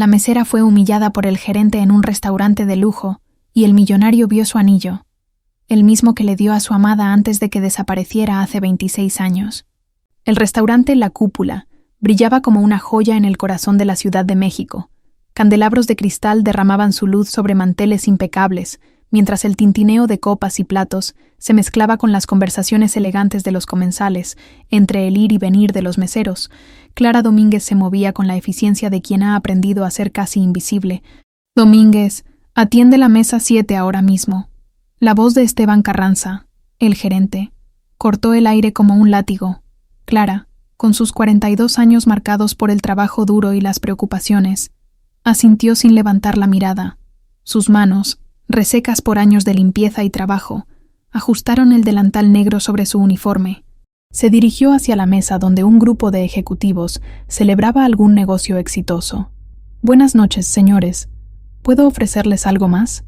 La mesera fue humillada por el gerente en un restaurante de lujo y el millonario vio su anillo, el mismo que le dio a su amada antes de que desapareciera hace 26 años. El restaurante La Cúpula brillaba como una joya en el corazón de la Ciudad de México. Candelabros de cristal derramaban su luz sobre manteles impecables, mientras el tintineo de copas y platos se mezclaba con las conversaciones elegantes de los comensales, entre el ir y venir de los meseros. Clara Domínguez se movía con la eficiencia de quien ha aprendido a ser casi invisible. «Domínguez, atiende la mesa 7 ahora mismo». La voz de Esteban Carranza, el gerente, cortó el aire como un látigo. Clara, con sus 42 años marcados por el trabajo duro y las preocupaciones, asintió sin levantar la mirada. Sus manos, resecas por años de limpieza y trabajo, ajustaron el delantal negro sobre su uniforme. Se dirigió hacia la mesa donde un grupo de ejecutivos celebraba algún negocio exitoso. «Buenas noches, señores. ¿Puedo ofrecerles algo más?»,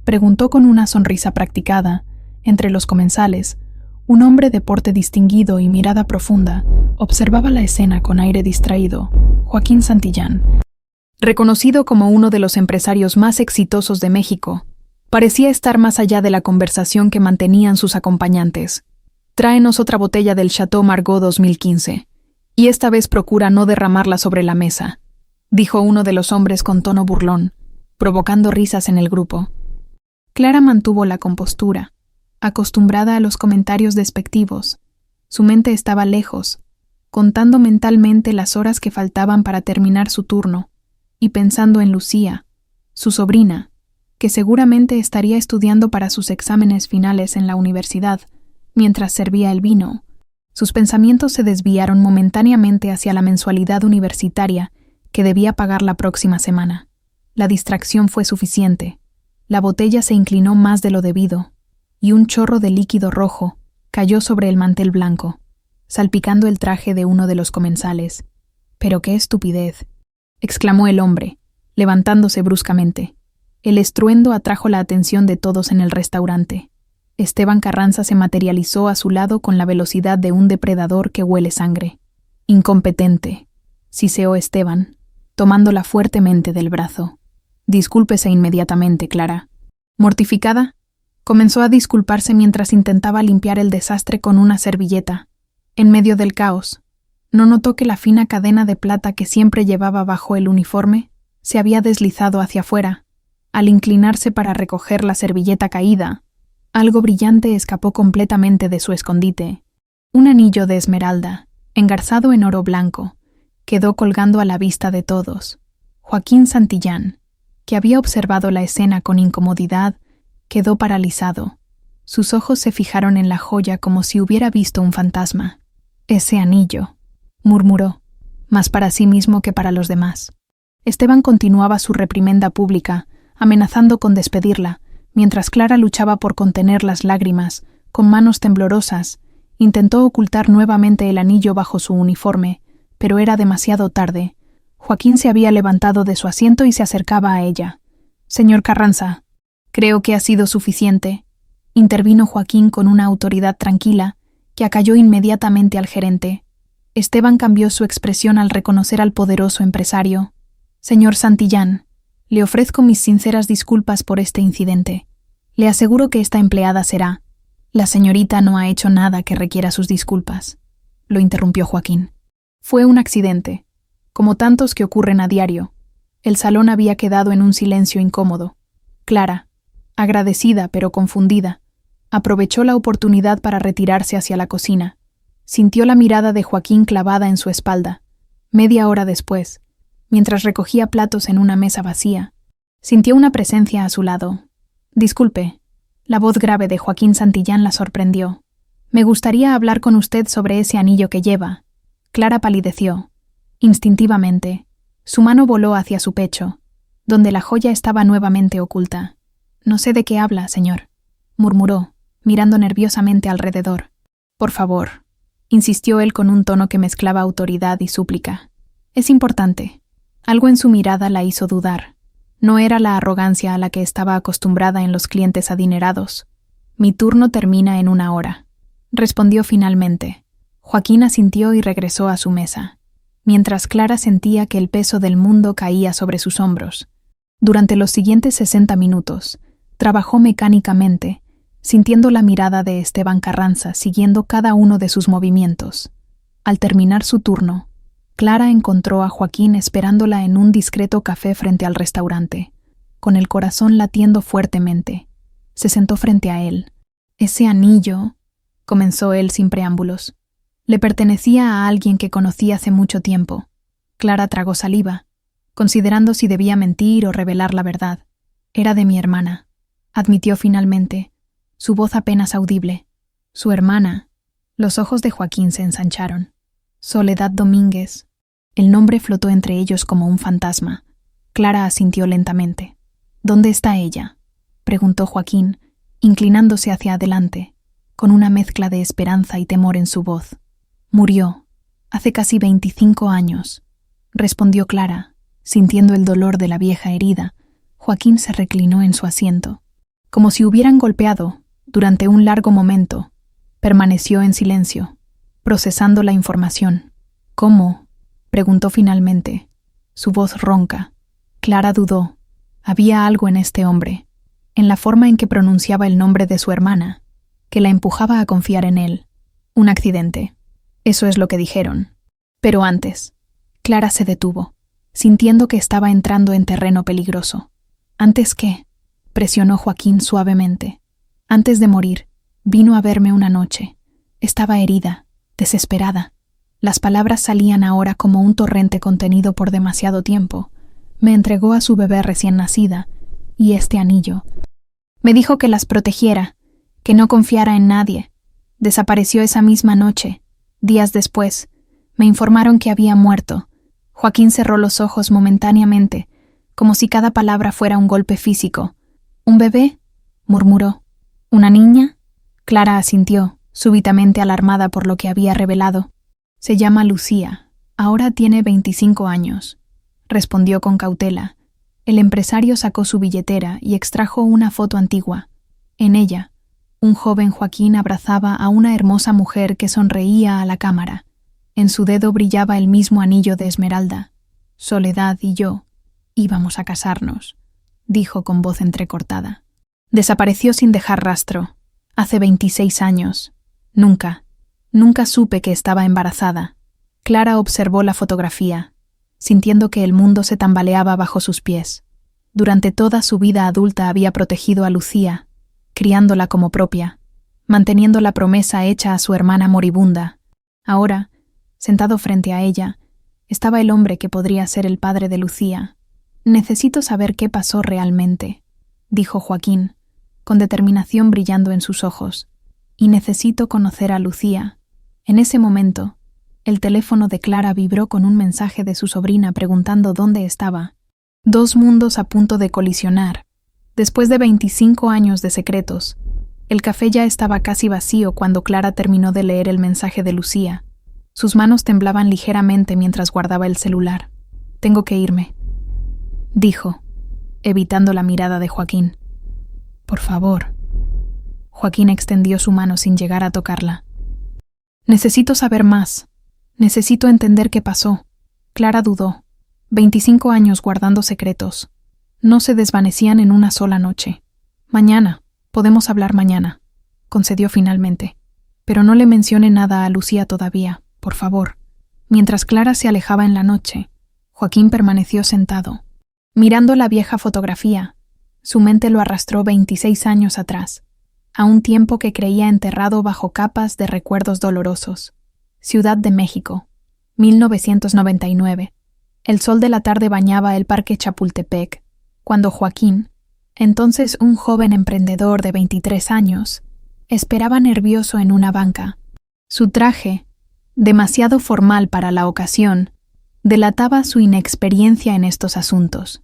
preguntó con una sonrisa practicada. Entre los comensales, un hombre de porte distinguido y mirada profunda observaba la escena con aire distraído. Joaquín Santillán, reconocido como uno de los empresarios más exitosos de México, parecía estar más allá de la conversación que mantenían sus acompañantes. «Tráenos otra botella del Chateau Margaux 2015, y esta vez procura no derramarla sobre la mesa», dijo uno de los hombres con tono burlón, provocando risas en el grupo. Clara mantuvo la compostura, acostumbrada a los comentarios despectivos. Su mente estaba lejos, contando mentalmente las horas que faltaban para terminar su turno, y pensando en Lucía, su sobrina, que seguramente estaría estudiando para sus exámenes finales en la universidad, mientras servía el vino. Sus pensamientos se desviaron momentáneamente hacia la mensualidad universitaria que debía pagar la próxima semana. La distracción fue suficiente. La botella se inclinó más de lo debido, y un chorro de líquido rojo cayó sobre el mantel blanco, salpicando el traje de uno de los comensales. «¡Pero qué estupidez!», exclamó el hombre, levantándose bruscamente. El estruendo atrajo la atención de todos en el restaurante. Esteban Carranza se materializó a su lado con la velocidad de un depredador que huele sangre. «Incompetente», siseó Esteban, tomándola fuertemente del brazo. «Discúlpese inmediatamente, Clara». Mortificada, comenzó a disculparse mientras intentaba limpiar el desastre con una servilleta. En medio del caos, no notó que la fina cadena de plata que siempre llevaba bajo el uniforme se había deslizado hacia afuera. Al inclinarse para recoger la servilleta caída, algo brillante escapó completamente de su escondite. Un anillo de esmeralda, engarzado en oro blanco, quedó colgando a la vista de todos. Joaquín Santillán, que había observado la escena con incomodidad, quedó paralizado. Sus ojos se fijaron en la joya como si hubiera visto un fantasma. «Ese anillo», murmuró, más para sí mismo que para los demás. Esteban continuaba su reprimenda pública, amenazando con despedirla, mientras Clara luchaba por contener las lágrimas. Con manos temblorosas, intentó ocultar nuevamente el anillo bajo su uniforme, pero era demasiado tarde. Joaquín se había levantado de su asiento y se acercaba a ella. «Señor Carranza, creo que ha sido suficiente», intervino Joaquín con una autoridad tranquila que acalló inmediatamente al gerente. Esteban cambió su expresión al reconocer al poderoso empresario. «Señor Santillán, le ofrezco mis sinceras disculpas por este incidente. Le aseguro que esta empleada será». «La señorita no ha hecho nada que requiera sus disculpas», lo interrumpió Joaquín. «Fue un accidente, como tantos que ocurren a diario». El salón había quedado en un silencio incómodo. Clara, agradecida pero confundida, aprovechó la oportunidad para retirarse hacia la cocina. Sintió la mirada de Joaquín clavada en su espalda. Media hora después, mientras recogía platos en una mesa vacía, sintió una presencia a su lado. «Disculpe». La voz grave de Joaquín Santillán la sorprendió. «Me gustaría hablar con usted sobre ese anillo que lleva». Clara palideció. Instintivamente, su mano voló hacia su pecho, donde la joya estaba nuevamente oculta. «No sé de qué habla, señor», murmuró, mirando nerviosamente alrededor. «Por favor», insistió él con un tono que mezclaba autoridad y súplica. «Es importante». Algo en su mirada la hizo dudar. No era la arrogancia a la que estaba acostumbrada en los clientes adinerados. «Mi turno termina en 1 hora», respondió finalmente. Joaquín asintió y regresó a su mesa. mientras Clara sentía que el peso del mundo caía sobre sus hombros. Durante los siguientes 60 minutos, trabajó mecánicamente, sintiendo la mirada de Esteban Carranza siguiendo cada uno de sus movimientos. Al terminar su turno, Clara encontró a Joaquín esperándola en un discreto café frente al restaurante, con el corazón latiendo fuertemente. Se sentó frente a él. «Ese anillo», comenzó él sin preámbulos, «le pertenecía a alguien que conocí hace mucho tiempo». Clara tragó saliva, considerando si debía mentir o revelar la verdad. «Era de mi hermana», admitió finalmente, su voz apenas audible. «Su hermana». Los ojos de Joaquín se ensancharon. «Soledad Domínguez». El nombre flotó entre ellos como un fantasma. Clara asintió lentamente. «¿Dónde está ella?», preguntó Joaquín, inclinándose hacia adelante, con una mezcla de esperanza y temor en su voz. «Murió, hace casi 25 años», respondió Clara, sintiendo el dolor de la vieja herida. Joaquín se reclinó en su asiento. Como si hubieran golpeado, durante un largo momento, permaneció en silencio, procesando la información. «¿Cómo?», preguntó finalmente, su voz ronca. Clara dudó. Había algo en este hombre, en la forma en que pronunciaba el nombre de su hermana, que la empujaba a confiar en él. Un accidente. Eso es lo que dijeron. Pero antes, Clara se detuvo, sintiendo que estaba entrando en terreno peligroso. «¿Antes qué?», presionó Joaquín suavemente. «Antes de morir, vino a verme una noche. Estaba herida, desesperada. Las palabras salían ahora como un torrente contenido por demasiado tiempo. Me entregó a su bebé recién nacida, y este anillo. Me dijo que las protegiera, que no confiara en nadie. Desapareció esa misma noche. Días después, me informaron que había muerto». Joaquín cerró los ojos momentáneamente, como si cada palabra fuera un golpe físico. «¿Un bebé?», murmuró. «¿Una niña?». Clara asintió, súbitamente alarmada por lo que había revelado. «Se llama Lucía. Ahora tiene 25 años», respondió con cautela. El empresario sacó su billetera y extrajo una foto antigua. En ella, un joven Joaquín abrazaba a una hermosa mujer que sonreía a la cámara. En su dedo brillaba el mismo anillo de esmeralda. «Soledad y yo íbamos a casarnos», dijo con voz entrecortada. «Desapareció sin dejar rastro. Hace 26 años. Nunca supe que estaba embarazada». Clara observó la fotografía, sintiendo que el mundo se tambaleaba bajo sus pies. Durante toda su vida adulta había protegido a Lucía, criándola como propia, manteniendo la promesa hecha a su hermana moribunda. Ahora, sentado frente a ella, estaba el hombre que podría ser el padre de Lucía. «Necesito saber qué pasó realmente», dijo Joaquín, con determinación brillando en sus ojos. «Y necesito conocer a Lucía». En ese momento, el teléfono de Clara vibró con un mensaje de su sobrina preguntando dónde estaba. Dos mundos a punto de colisionar. Después de 25 años de secretos, el café ya estaba casi vacío cuando Clara terminó de leer el mensaje de Lucía. Sus manos temblaban ligeramente mientras guardaba el celular. «Tengo que irme», dijo, evitando la mirada de Joaquín. «Por favor». Joaquín extendió su mano sin llegar a tocarla. «Necesito saber más. Necesito entender qué pasó». Clara dudó. 25 años guardando secretos. No se desvanecían en una sola noche. «Mañana, podemos hablar mañana», concedió finalmente. «Pero no le mencione nada a Lucía todavía, por favor». Mientras Clara se alejaba en la noche, Joaquín permaneció sentado, mirando la vieja fotografía. Su mente lo arrastró 26 años atrás, a un tiempo que creía enterrado bajo capas de recuerdos dolorosos. Ciudad de México, 1999. El sol de la tarde bañaba el parque Chapultepec, cuando Joaquín, entonces un joven emprendedor de 23 años, esperaba nervioso en una banca. Su traje, demasiado formal para la ocasión, delataba su inexperiencia en estos asuntos.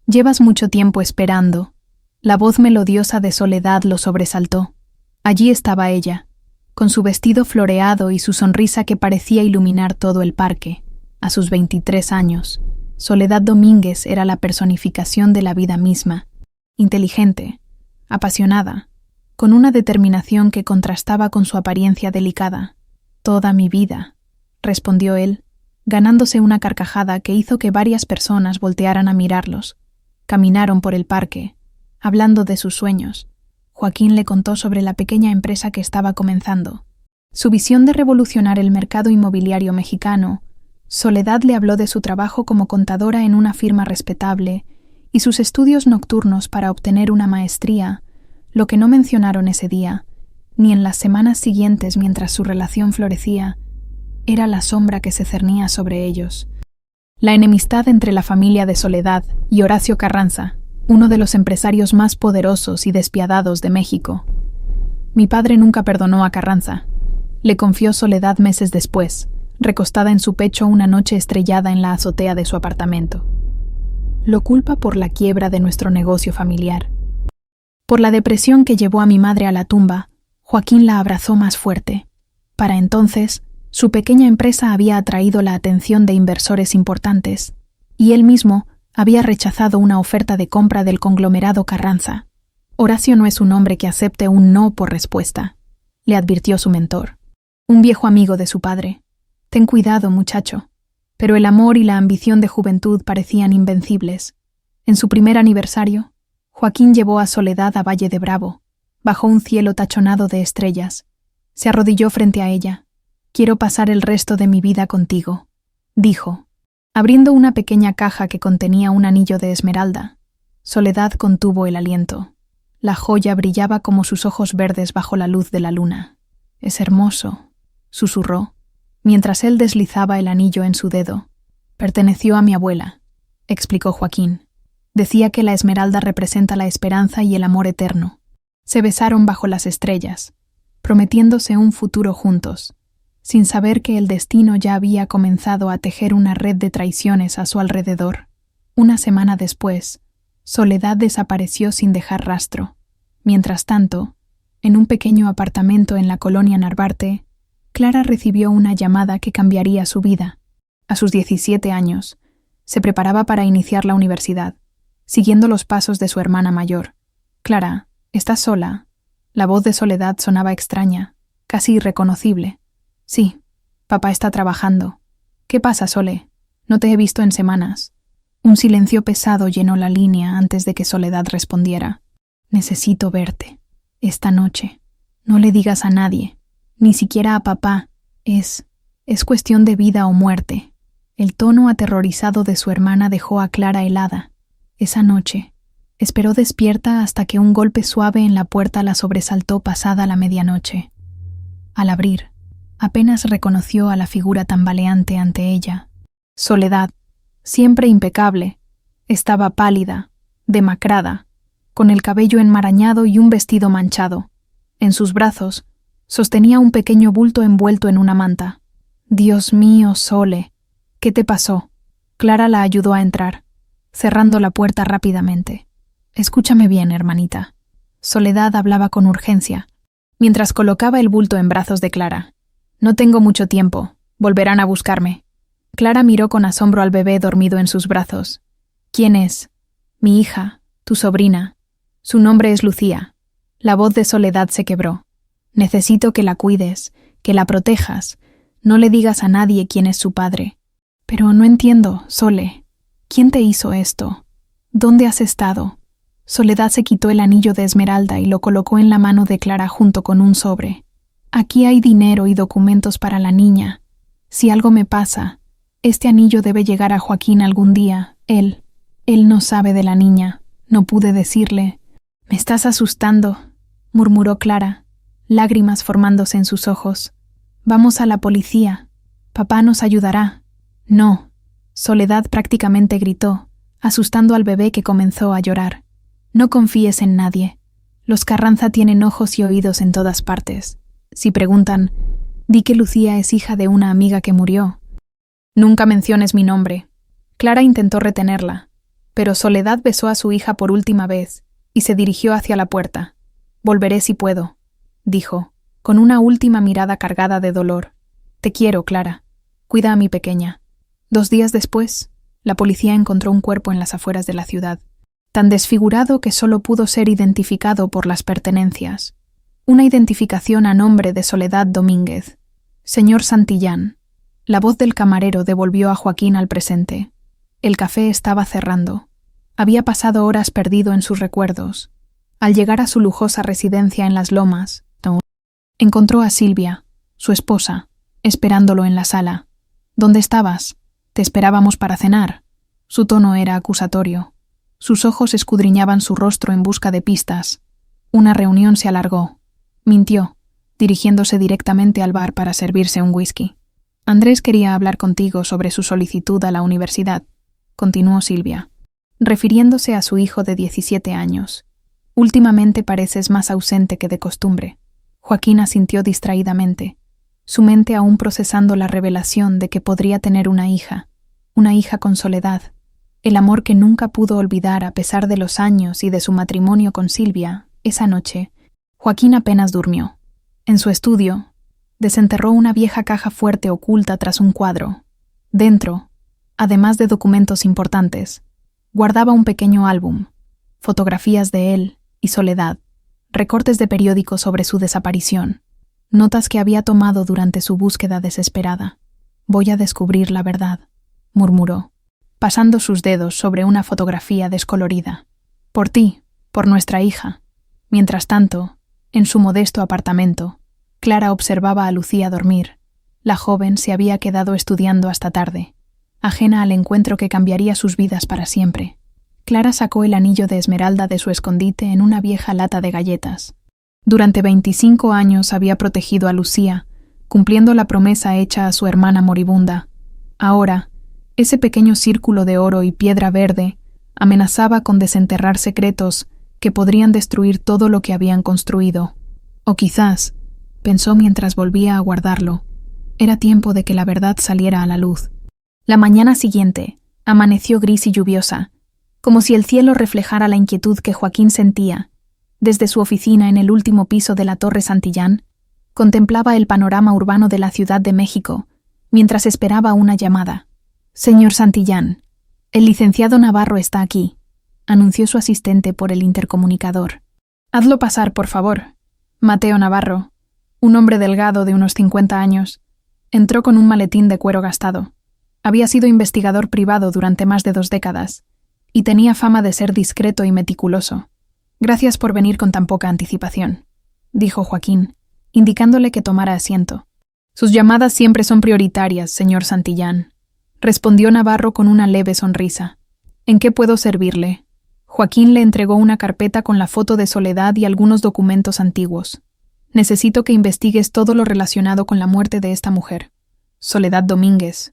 «Llevas mucho tiempo esperando». La voz melodiosa de Soledad lo sobresaltó. Allí estaba ella, con su vestido floreado y su sonrisa que parecía iluminar todo el parque. A sus 23 años, Soledad Domínguez era la personificación de la vida misma, inteligente, apasionada, con una determinación que contrastaba con su apariencia delicada. «Toda mi vida», respondió él, ganándose una carcajada que hizo que varias personas voltearan a mirarlos. Caminaron por el parque, hablando de sus sueños. Joaquín le contó sobre la pequeña empresa que estaba comenzando. Su visión de revolucionar el mercado inmobiliario mexicano. Soledad le habló de su trabajo como contadora en una firma respetable y sus estudios nocturnos para obtener una maestría. Lo que no mencionaron ese día, ni en las semanas siguientes mientras su relación florecía, era la sombra que se cernía sobre ellos. La enemistad entre la familia de Soledad y Horacio Carranza, uno de los empresarios más poderosos y despiadados de México. Mi padre nunca perdonó a Carranza. Le confió Soledad meses después, recostada en su pecho una noche estrellada en la azotea de su apartamento. Lo culpa por la quiebra de nuestro negocio familiar. Por la depresión que llevó a mi madre a la tumba, Joaquín la abrazó más fuerte. Para entonces, su pequeña empresa había atraído la atención de inversores importantes, y él mismo había rechazado una oferta de compra del conglomerado Carranza. Horacio no es un hombre que acepte un no por respuesta, le advirtió su mentor, un viejo amigo de su padre. Ten cuidado, muchacho. Pero el amor y la ambición de juventud parecían invencibles. En su primer aniversario, Joaquín llevó a Soledad a Valle de Bravo, bajo un cielo tachonado de estrellas. Se arrodilló frente a ella. Quiero pasar el resto de mi vida contigo, dijo, abriendo una pequeña caja que contenía un anillo de esmeralda. Soledad contuvo el aliento. La joya brillaba como sus ojos verdes bajo la luz de la luna. Es hermoso, susurró, mientras él deslizaba el anillo en su dedo. Perteneció a mi abuela, explicó Joaquín. Decía que la esmeralda representa la esperanza y el amor eterno. Se besaron bajo las estrellas, prometiéndose un futuro juntos, sin saber que el destino ya había comenzado a tejer una red de traiciones a su alrededor. Una semana después, Soledad desapareció sin dejar rastro. Mientras tanto, en un pequeño apartamento en la colonia Narvarte, Clara recibió una llamada que cambiaría su vida. A sus 17 años, se preparaba para iniciar la universidad, siguiendo los pasos de su hermana mayor. Clara, ¿estás sola? La voz de Soledad sonaba extraña, casi irreconocible. Sí, papá está trabajando. ¿Qué pasa, Sole? No te he visto en semanas. Un silencio pesado llenó la línea antes de que Soledad respondiera. Necesito verte. Esta noche. No le digas a nadie, ni siquiera a papá. Es cuestión de vida o muerte. El tono aterrorizado de su hermana dejó a Clara helada. Esa noche, esperó despierta hasta que un golpe suave en la puerta la sobresaltó pasada la medianoche. Al abrir, apenas reconoció a la figura tambaleante ante ella. Soledad, siempre impecable, estaba pálida, demacrada, con el cabello enmarañado y un vestido manchado. En sus brazos, sostenía un pequeño bulto envuelto en una manta. Dios mío, Sole, ¿qué te pasó? Clara la ayudó a entrar, cerrando la puerta rápidamente. Escúchame bien, hermanita. Soledad hablaba con urgencia, mientras colocaba el bulto en brazos de Clara. No tengo mucho tiempo. Volverán a buscarme. Clara miró con asombro al bebé dormido en sus brazos. ¿Quién es? Mi hija, tu sobrina. Su nombre es Lucía. La voz de Soledad se quebró. Necesito que la cuides, que la protejas. No le digas a nadie quién es su padre. Pero no entiendo, Sole. ¿Quién te hizo esto? ¿Dónde has estado? Soledad se quitó el anillo de esmeralda y lo colocó en la mano de Clara junto con un sobre. Aquí hay dinero y documentos para la niña. Si algo me pasa, este anillo debe llegar a Joaquín algún día. Él no sabe de la niña. No pude decirle. Me estás asustando, murmuró Clara, lágrimas formándose en sus ojos. Vamos a la policía. Papá nos ayudará. No. Soledad prácticamente gritó, asustando al bebé que comenzó a llorar. No confíes en nadie. Los Carranza tienen ojos y oídos en todas partes. Si preguntan, di que Lucía es hija de una amiga que murió. Nunca menciones mi nombre. Clara intentó retenerla, pero Soledad besó a su hija por última vez y se dirigió hacia la puerta. Volveré si puedo, dijo, con una última mirada cargada de dolor. Te quiero, Clara. Cuida a mi pequeña. 2 días después, la policía encontró un cuerpo en las afueras de la ciudad, tan desfigurado que solo pudo ser identificado por las pertenencias. Una identificación a nombre de Soledad Domínguez. Señor Santillán. La voz del camarero devolvió a Joaquín al presente. El café estaba cerrando. Había pasado horas perdido en sus recuerdos. Al llegar a su lujosa residencia en Las Lomas, encontró a Silvia, su esposa, esperándolo en la sala. ¿Dónde estabas? Te esperábamos para cenar. Su tono era acusatorio. Sus ojos escudriñaban su rostro en busca de pistas. Una reunión se alargó. Mintió, dirigiéndose directamente al bar para servirse un whisky. Andrés quería hablar contigo sobre su solicitud a la universidad, continuó Silvia, refiriéndose a su hijo de 17 años. Últimamente pareces más ausente que de costumbre. Joaquín asintió distraídamente, su mente aún procesando la revelación de que podría tener una hija con Soledad. El amor que nunca pudo olvidar a pesar de los años y de su matrimonio con Silvia. Esa noche, Joaquín apenas durmió. En su estudio, desenterró una vieja caja fuerte oculta tras un cuadro. Dentro, además de documentos importantes, guardaba un pequeño álbum, fotografías de él y Soledad, recortes de periódicos sobre su desaparición, notas que había tomado durante su búsqueda desesperada. «Voy a descubrir la verdad», murmuró, pasando sus dedos sobre una fotografía descolorida. «Por ti, por nuestra hija». Mientras tanto, en su modesto apartamento, Clara observaba a Lucía dormir. La joven se había quedado estudiando hasta tarde, ajena al encuentro que cambiaría sus vidas para siempre. Clara sacó el anillo de esmeralda de su escondite en una vieja lata de galletas. Durante 25 años había protegido a Lucía, cumpliendo la promesa hecha a su hermana moribunda. Ahora, ese pequeño círculo de oro y piedra verde amenazaba con desenterrar secretos que podrían destruir todo lo que habían construido. O quizás, pensó mientras volvía a guardarlo, era tiempo de que la verdad saliera a la luz. La mañana siguiente amaneció gris y lluviosa, como si el cielo reflejara la inquietud que Joaquín sentía. Desde su oficina en el último piso de la Torre Santillán, contemplaba el panorama urbano de la Ciudad de México, mientras esperaba una llamada. «Señor Santillán, el licenciado Navarro está aquí», anunció su asistente por el intercomunicador. «Hazlo pasar, por favor». Mateo Navarro, un hombre delgado de unos 50 años, entró con un maletín de cuero gastado. Había sido investigador privado durante más de 2 décadas y tenía fama de ser discreto y meticuloso. «Gracias por venir con tan poca anticipación», dijo Joaquín, indicándole que tomara asiento. «Sus llamadas siempre son prioritarias, señor Santillán», respondió Navarro con una leve sonrisa. «¿En qué puedo servirle?» Joaquín le entregó una carpeta con la foto de Soledad y algunos documentos antiguos. «Necesito que investigues todo lo relacionado con la muerte de esta mujer, Soledad Domínguez,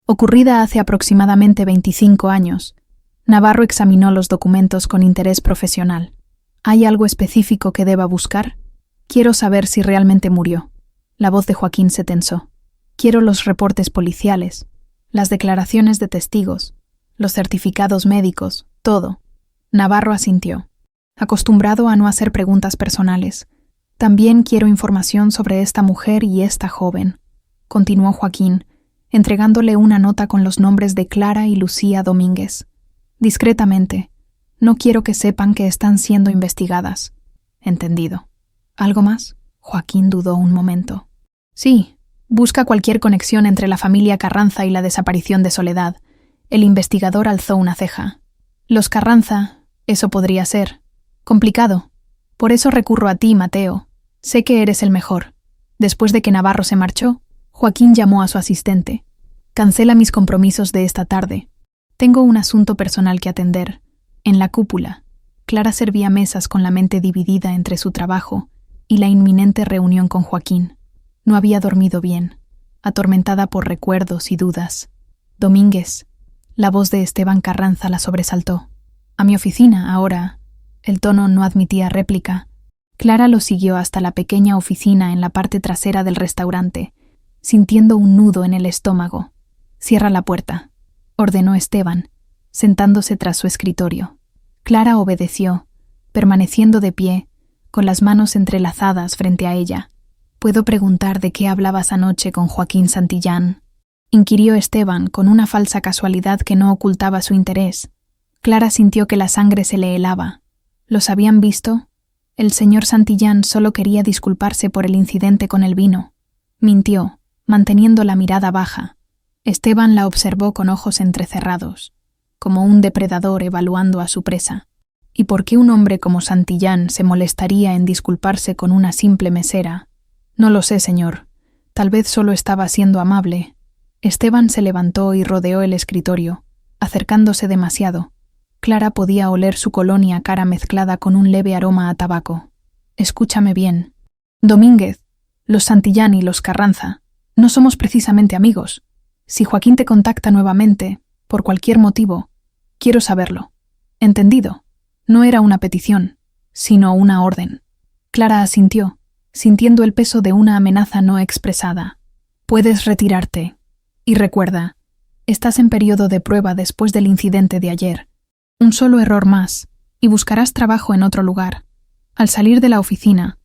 ocurrida hace aproximadamente 25 años. Navarro examinó los documentos con interés profesional. «¿Hay algo específico que deba buscar? Quiero saber si realmente murió». La voz de Joaquín se tensó. «Quiero los reportes policiales, las declaraciones de testigos, los certificados médicos, todo». Navarro asintió, acostumbrado a no hacer preguntas personales. «También quiero información sobre esta mujer y esta joven», continuó Joaquín, entregándole una nota con los nombres de Clara y Lucía Domínguez. «Discretamente. No quiero que sepan que están siendo investigadas». «Entendido». «¿Algo más?» Joaquín dudó un momento. «Sí, busca cualquier conexión entre la familia Carranza y la desaparición de Soledad». El investigador alzó una ceja. «Los Carranza, eso podría ser. Complicado. Por eso recurro a ti, Mateo. Sé que eres el mejor». Después de que Navarro se marchó, Joaquín llamó a su asistente. «Cancela mis compromisos de esta tarde. Tengo un asunto personal que atender». En la cúpula, Clara servía mesas con la mente dividida entre su trabajo y la inminente reunión con Joaquín. No había dormido bien, atormentada por recuerdos y dudas. «Domínguez», la voz de Esteban Carranza la sobresaltó. «A mi oficina, ahora». El tono no admitía réplica. Clara lo siguió hasta la pequeña oficina en la parte trasera del restaurante, sintiendo un nudo en el estómago. «Cierra la puerta», ordenó Esteban, sentándose tras su escritorio. Clara obedeció, permaneciendo de pie, con las manos entrelazadas frente a ella. «¿Puedo preguntar de qué hablabas anoche con Joaquín Santillán?», inquirió Esteban con una falsa casualidad que no ocultaba su interés. Clara sintió que la sangre se le helaba. ¿Los habían visto? El señor Santillán solo quería disculparse por el incidente con el vino. Mintió, manteniendo la mirada baja, Esteban la observó con ojos entrecerrados, como un depredador evaluando a su presa. ¿Y por qué un hombre como Santillán se molestaría en disculparse con una simple mesera? No lo sé, señor. Tal vez solo estaba siendo amable. Esteban se levantó y rodeó el escritorio, acercándose demasiado. Clara podía oler su colonia cara mezclada con un leve aroma a tabaco. Escúchame bien. Domínguez, los Santillán y los Carranza, no somos precisamente amigos. Si Joaquín te contacta nuevamente, por cualquier motivo, quiero saberlo. ¿Entendido? No era una petición, sino una orden. Clara asintió, sintiendo el peso de una amenaza no expresada. Puedes retirarte. Y recuerda, estás en periodo de prueba después del incidente de ayer. Un solo error más, y buscarás trabajo en otro lugar. Al salir de la oficina,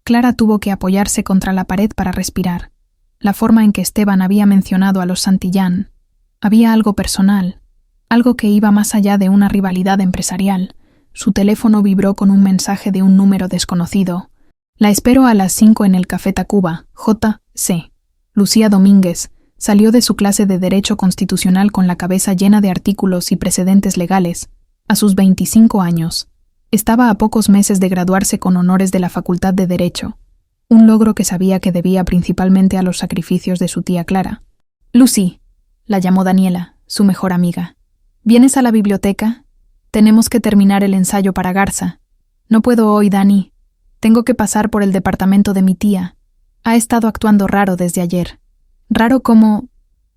Clara tuvo que apoyarse contra la pared para respirar. La forma en que Esteban había mencionado a los Santillán. Había algo personal, algo que iba más allá de una rivalidad empresarial. Su teléfono vibró con un mensaje de un número desconocido. La espero a las 5 en el Café Tacuba, J.C. Lucía Domínguez salió de su clase de Derecho Constitucional con la cabeza llena de artículos y precedentes legales. A sus 25 años. Estaba a pocos meses de graduarse con honores de la Facultad de Derecho. Un logro que sabía que debía principalmente a los sacrificios de su tía Clara. Lucy, la llamó Daniela, su mejor amiga. ¿Vienes a la biblioteca? Tenemos que terminar el ensayo para Garza. No puedo hoy, Dani. Tengo que pasar por el departamento de mi tía. Ha estado actuando raro desde ayer. Raro como...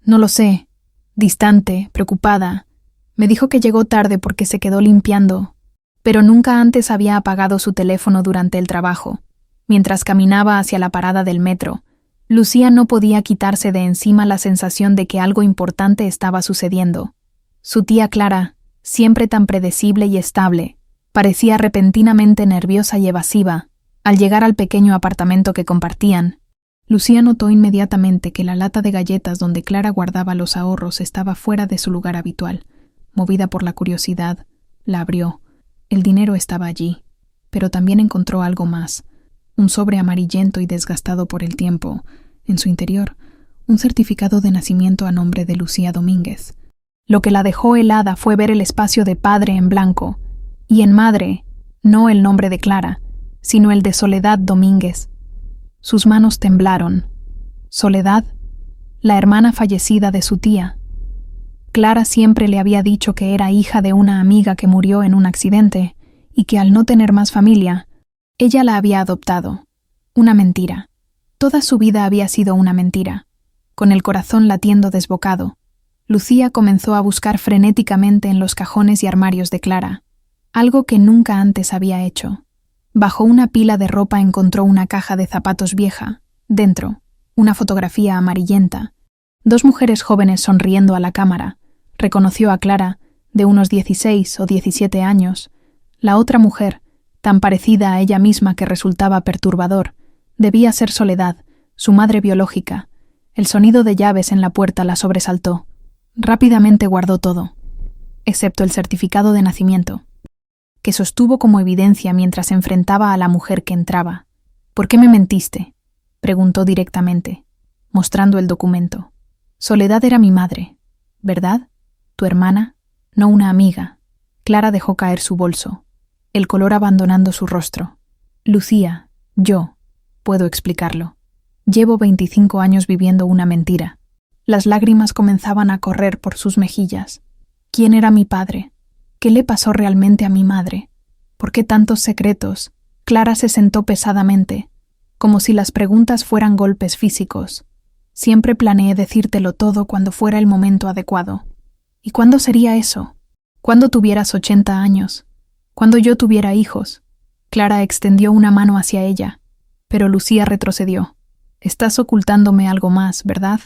no lo sé. Distante, preocupada. Me dijo que llegó tarde porque se quedó limpiando, pero nunca antes había apagado su teléfono durante el trabajo. Mientras caminaba hacia la parada del metro, Lucía no podía quitarse de encima la sensación de que algo importante estaba sucediendo. Su tía Clara, siempre tan predecible y estable, parecía repentinamente nerviosa y evasiva. Al llegar al pequeño apartamento que compartían, Lucía notó inmediatamente que la lata de galletas donde Clara guardaba los ahorros estaba fuera de su lugar habitual. Movida por la curiosidad, la abrió. El dinero estaba allí, pero también encontró algo más. Un sobre amarillento y desgastado por el tiempo. En su interior, un certificado de nacimiento a nombre de Lucía Domínguez. Lo que la dejó helada fue ver el espacio de padre en blanco, y en madre, no el nombre de Clara, sino el de Soledad Domínguez. Sus manos temblaron. Soledad, la hermana fallecida de su tía. Clara siempre le había dicho que era hija de una amiga que murió en un accidente y que al no tener más familia, ella la había adoptado. Una mentira. Toda su vida había sido una mentira. Con el corazón latiendo desbocado, Lucía comenzó a buscar frenéticamente en los cajones y armarios de Clara, algo que nunca antes había hecho. Bajo una pila de ropa encontró una caja de zapatos vieja. Dentro, una fotografía amarillenta. 2 mujeres jóvenes sonriendo a la cámara. Reconoció a Clara, de unos 16 o 17 años. La otra mujer, tan parecida a ella misma que resultaba perturbador, debía ser Soledad, su madre biológica. El sonido de llaves en la puerta la sobresaltó. Rápidamente guardó todo, excepto el certificado de nacimiento, que sostuvo como evidencia mientras enfrentaba a la mujer que entraba. «¿Por qué me mentiste?», preguntó directamente, mostrando el documento. «Soledad era mi madre, ¿verdad? Tu hermana, no una amiga». Clara dejó caer su bolso, el color abandonando su rostro. «Lucía, yo puedo explicarlo. Llevo 25 años viviendo una mentira». Las lágrimas comenzaban a correr por sus mejillas. ¿Quién era mi padre? ¿Qué le pasó realmente a mi madre? ¿Por qué tantos secretos? Clara se sentó pesadamente, como si las preguntas fueran golpes físicos. Siempre planeé decírtelo todo cuando fuera el momento adecuado. ¿Y cuándo sería eso? Cuando tuvieras 80 años. Cuando yo tuviera hijos. Clara extendió una mano hacia ella, pero Lucía retrocedió. Estás ocultándome algo más, ¿verdad?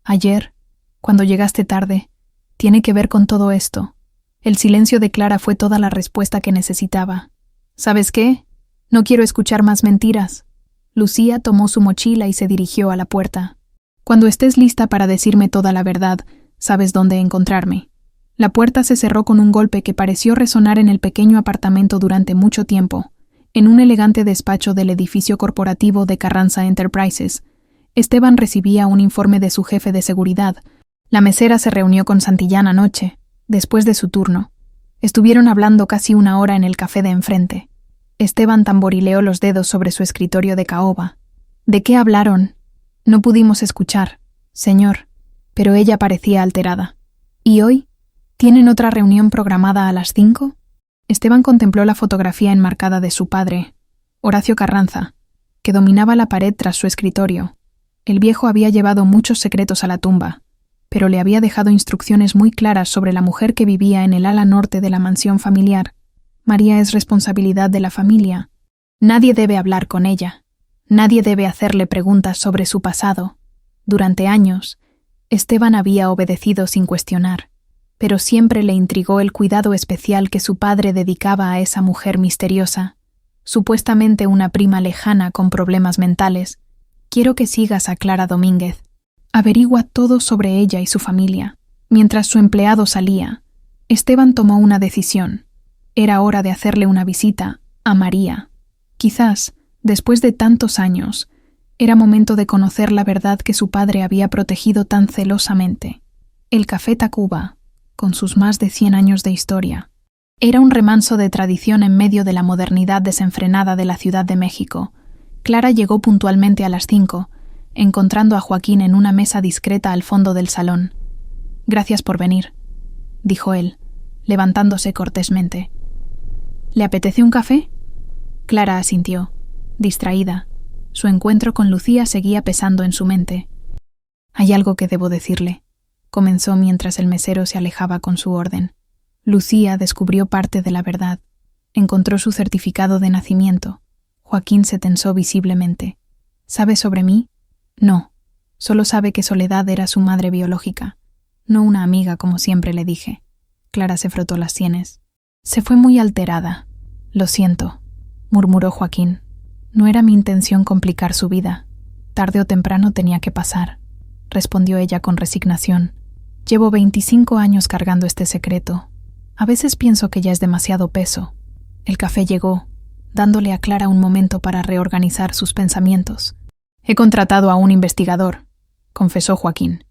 Ayer, cuando llegaste tarde, tiene que ver con todo esto. El silencio de Clara fue toda la respuesta que necesitaba. ¿Sabes qué? No quiero escuchar más mentiras. Lucía tomó su mochila y se dirigió a la puerta. Cuando estés lista para decirme toda la verdad, sabes dónde encontrarme. La puerta se cerró con un golpe que pareció resonar en el pequeño apartamento durante mucho tiempo. En un elegante despacho del edificio corporativo de Carranza Enterprises, Esteban recibía un informe de su jefe de seguridad, La mesera se reunió con Santillán anoche, después de su turno. Estuvieron hablando casi una hora en el café de enfrente. Esteban tamborileó los dedos sobre su escritorio de caoba. ¿De qué hablaron? No pudimos escuchar, señor, pero ella parecía alterada. ¿Y hoy? ¿Tienen otra reunión programada a las 5? Esteban contempló la fotografía enmarcada de su padre, Horacio Carranza, que dominaba la pared tras su escritorio. El viejo había llevado muchos secretos a la tumba, pero le había dejado instrucciones muy claras sobre la mujer que vivía en el ala norte de la mansión familiar. María es responsabilidad de la familia. Nadie debe hablar con ella. Nadie debe hacerle preguntas sobre su pasado. Durante años, Esteban había obedecido sin cuestionar, pero siempre le intrigó el cuidado especial que su padre dedicaba a esa mujer misteriosa, supuestamente una prima lejana con problemas mentales. Quiero que sigas a Clara Domínguez. Averigua todo sobre ella y su familia. Mientras su empleado salía, Esteban tomó una decisión. Era hora de hacerle una visita a María. Quizás, después de tantos años, era momento de conocer la verdad que su padre había protegido tan celosamente. El Café Tacuba, con sus más de 100 años de historia, era un remanso de tradición en medio de la modernidad desenfrenada de la Ciudad de México. Clara llegó puntualmente a las 5, encontrando a Joaquín en una mesa discreta al fondo del salón. «Gracias por venir», dijo él, levantándose cortésmente. «¿Le apetece un café?» Clara asintió, distraída. Su encuentro con Lucía seguía pesando en su mente. «Hay algo que debo decirle», comenzó mientras el mesero se alejaba con su orden. Lucía descubrió parte de la verdad. Encontró su certificado de nacimiento. Joaquín se tensó visiblemente. «¿Sabe sobre mí?» «No, solo sabe que Soledad era su madre biológica, no una amiga como siempre le dije». Clara se frotó las sienes. «Se fue muy alterada. Lo siento», murmuró Joaquín. «No era mi intención complicar su vida. Tarde o temprano tenía que pasar», respondió ella con resignación. «Llevo 25 años cargando este secreto. A veces pienso que ya es demasiado peso». El café llegó, dándole a Clara un momento para reorganizar sus pensamientos. «He contratado a un investigador», confesó Joaquín.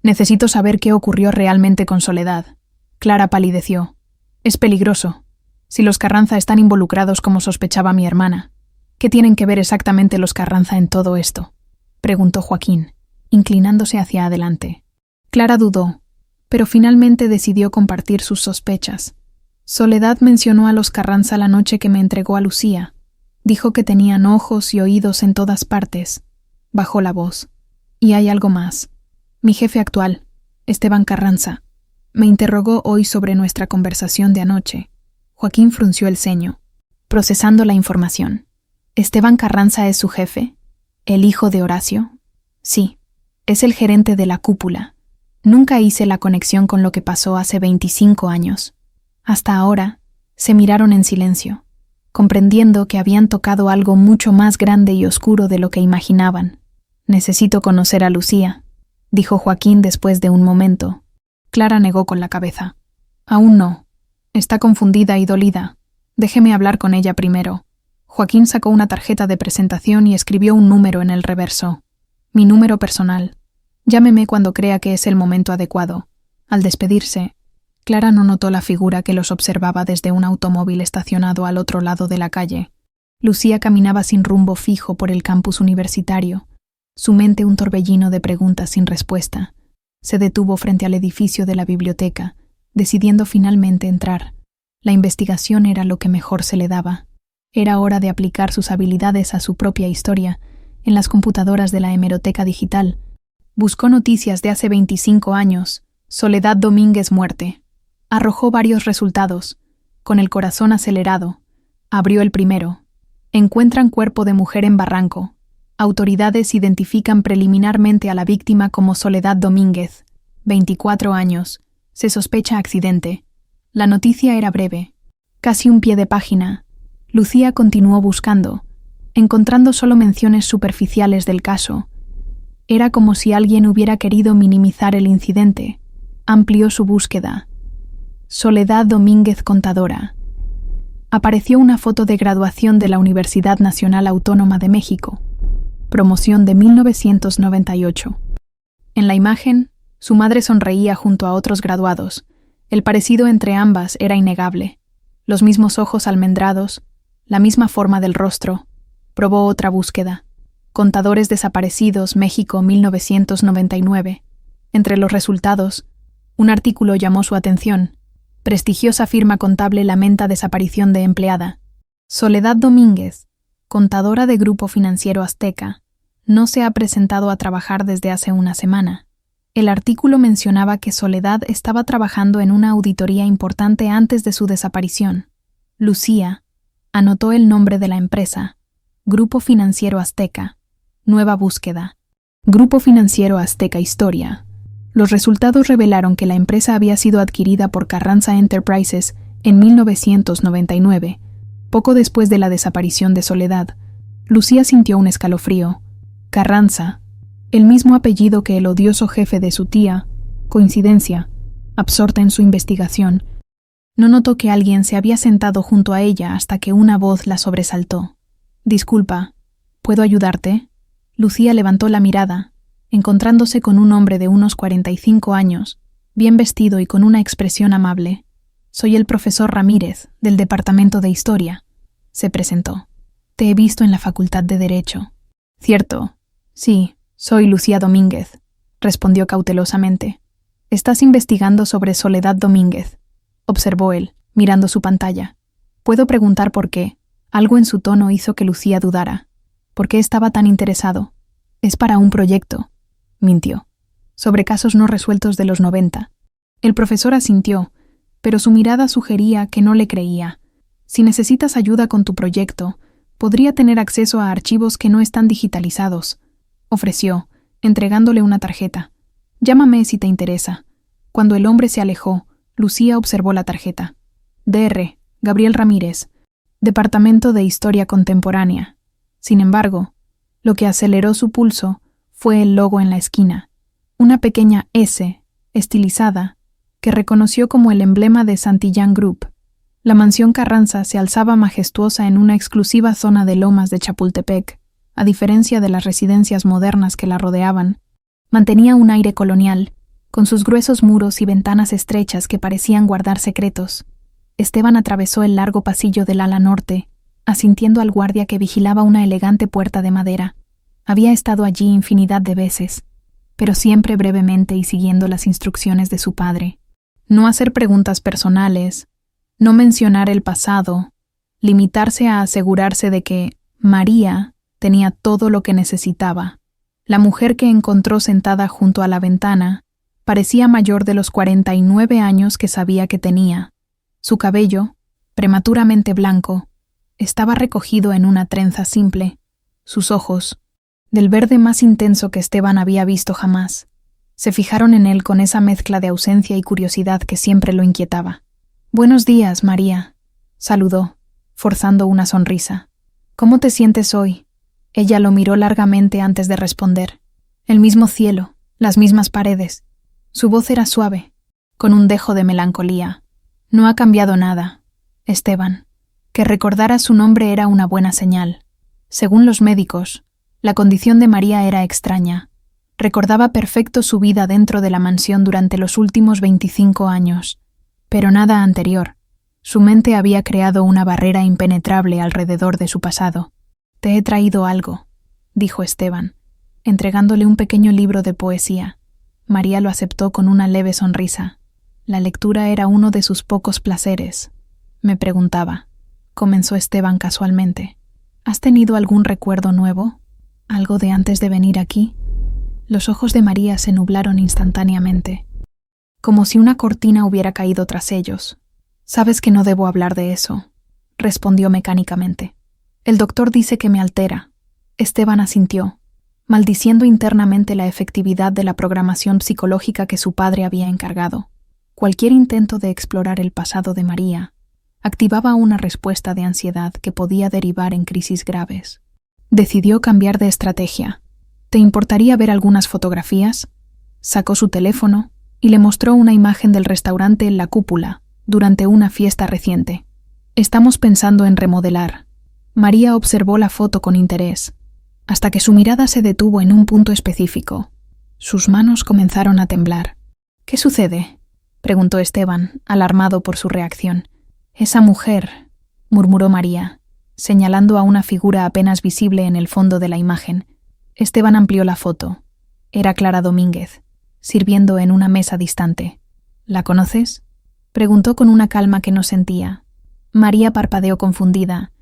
«Necesito saber qué ocurrió realmente con Soledad». Clara palideció. «Es peligroso. Si los Carranza están involucrados como sospechaba mi hermana, ¿qué tienen que ver exactamente los Carranza en todo esto?», preguntó Joaquín, inclinándose hacia adelante. Clara dudó, pero finalmente decidió compartir sus sospechas. «Soledad mencionó a los Carranza la noche que me entregó a Lucía. Dijo que tenían ojos y oídos en todas partes». Bajó la voz. «Y hay algo más. Mi jefe actual, Esteban Carranza, me interrogó hoy sobre nuestra conversación de anoche». Joaquín frunció el ceño, procesando la información. «¿Esteban Carranza es su jefe? ¿El hijo de Horacio?» «Sí, es el gerente de la cúpula. Nunca hice la conexión con lo que pasó hace 25 años. Hasta ahora, se miraron en silencio, comprendiendo que habían tocado algo mucho más grande y oscuro de lo que imaginaban. «Necesito conocer a Lucía», dijo Joaquín después de un momento. Clara negó con la cabeza. «Aún no. Está confundida y dolida. Déjeme hablar con ella primero». Joaquín sacó una tarjeta de presentación y escribió un número en el reverso. «Mi número personal. Llámeme cuando crea que es el momento adecuado». Al despedirse, Clara no notó la figura que los observaba desde un automóvil estacionado al otro lado de la calle. Lucía caminaba sin rumbo fijo por el campus universitario, su mente un torbellino de preguntas sin respuesta. Se detuvo frente al edificio de la biblioteca, decidiendo finalmente entrar. La investigación era lo que mejor se le daba. Era hora de aplicar sus habilidades a su propia historia, en las computadoras de la hemeroteca digital. Buscó noticias de hace 25 años. Soledad Domínguez muerte. Arrojó varios resultados. Con el corazón acelerado, abrió el primero. Encuentran cuerpo de mujer en Barranco. Autoridades identifican preliminarmente a la víctima como Soledad Domínguez, 24 años. Se sospecha accidente. La noticia era breve, casi un pie de página. Lucía continuó buscando, encontrando solo menciones superficiales del caso. Era como si alguien hubiera querido minimizar el incidente. Amplió su búsqueda. Soledad Domínguez contadora. Apareció una foto de graduación de la Universidad Nacional Autónoma de México. Promoción de 1998. En la imagen, Su madre sonreía junto a otros graduados. El parecido entre ambas era innegable. Los mismos ojos almendrados, la misma forma del rostro. Probó otra búsqueda. Contadores desaparecidos, México, 1999. Entre los resultados, un artículo llamó su atención. Prestigiosa firma contable lamenta desaparición de empleada. Soledad Domínguez, contadora de Grupo Financiero Azteca, no se ha presentado a trabajar desde hace una semana. El artículo mencionaba que Soledad estaba trabajando en una auditoría importante antes de su desaparición. Lucía anotó el nombre de la empresa. Grupo Financiero Azteca. Nueva búsqueda. Grupo Financiero Azteca Historia. Los resultados revelaron que la empresa había sido adquirida por Carranza Enterprises en 1999, poco después de la desaparición de Soledad. Lucía sintió un escalofrío. Carranza, el mismo apellido que el odioso jefe de su tía, coincidencia, absorta en su investigación, no notó que alguien se había sentado junto a ella hasta que una voz la sobresaltó. «Disculpa, ¿puedo ayudarte?» Lucía levantó la mirada, encontrándose con un hombre de unos 45 años, bien vestido y con una expresión amable. «Soy el profesor Ramírez, del Departamento de Historia», se presentó. «Te he visto en la Facultad de Derecho». «Cierto. Sí, soy Lucía Domínguez», respondió cautelosamente. «Estás investigando sobre Soledad Domínguez», observó él, mirando su pantalla. «¿Puedo preguntar por qué?» Algo en su tono hizo que Lucía dudara. ¿Por qué estaba tan interesado? «Es para un proyecto», mintió. «Sobre casos no resueltos de los 90. El profesor asintió, pero su mirada sugería que no le creía. «Si necesitas ayuda con tu proyecto, podría tener acceso a archivos que no están digitalizados», ofreció, entregándole una tarjeta. «Llámame si te interesa». Cuando el hombre se alejó, Lucía observó la tarjeta. «Dr. Gabriel Ramírez, Departamento de Historia Contemporánea». Sin embargo, lo que aceleró su pulso fue el logo en la esquina, una pequeña S, estilizada, que reconoció como el emblema de Santillán Group. La mansión Carranza se alzaba majestuosa en una exclusiva zona de lomas de Chapultepec. A diferencia de las residencias modernas que la rodeaban, mantenía un aire colonial, con sus gruesos muros y ventanas estrechas que parecían guardar secretos. Esteban atravesó el largo pasillo del ala norte, asintiendo al guardia que vigilaba una elegante puerta de madera. Había estado allí infinidad de veces, pero siempre brevemente y siguiendo las instrucciones de su padre. No hacer preguntas personales, no mencionar el pasado, limitarse a asegurarse de que María tenía todo lo que necesitaba. La mujer que encontró sentada junto a la ventana parecía mayor de los 49 años que sabía que tenía. Su cabello, prematuramente blanco, estaba recogido en una trenza simple. Sus ojos, del verde más intenso que Esteban había visto jamás, se fijaron en él con esa mezcla de ausencia y curiosidad que siempre lo inquietaba. «Buenos días, María», saludó, forzando una sonrisa. «¿Cómo te sientes hoy?» Ella lo miró largamente antes de responder. El mismo cielo, las mismas paredes. Su voz era suave, con un dejo de melancolía. «No ha cambiado nada, Esteban». Que recordara su nombre era una buena señal. Según los médicos, la condición de María era extraña. Recordaba perfecto su vida dentro de la mansión durante los últimos 25 años, pero nada anterior. Su mente había creado una barrera impenetrable alrededor de su pasado. «Te he traído algo», dijo Esteban, entregándole un pequeño libro de poesía. María lo aceptó con una leve sonrisa. La lectura era uno de sus pocos placeres. «Me preguntaba», comenzó Esteban casualmente, «¿has tenido algún recuerdo nuevo? ¿Algo de antes de venir aquí?» Los ojos de María se nublaron instantáneamente, como si una cortina hubiera caído tras ellos. «Sabes que no debo hablar de eso», respondió mecánicamente. «El doctor dice que me altera». Esteban asintió, maldiciendo internamente la efectividad de la programación psicológica que su padre había encargado. Cualquier intento de explorar el pasado de María activaba una respuesta de ansiedad que podía derivar en crisis graves. Decidió cambiar de estrategia. «¿Te importaría ver algunas fotografías?» Sacó su teléfono y le mostró una imagen del restaurante La Cúpula durante una fiesta reciente. «Estamos pensando en remodelar». María observó la foto con interés, hasta que su mirada se detuvo en un punto específico. Sus manos comenzaron a temblar. ¿Qué sucede?, preguntó Esteban, alarmado por su reacción. Esa mujer, murmuró María, señalando a una figura apenas visible en el fondo de la imagen. Esteban amplió la foto. Era Clara Domínguez, sirviendo en una mesa distante. ¿La conoces?, preguntó con una calma que no sentía. María parpadeó confundida,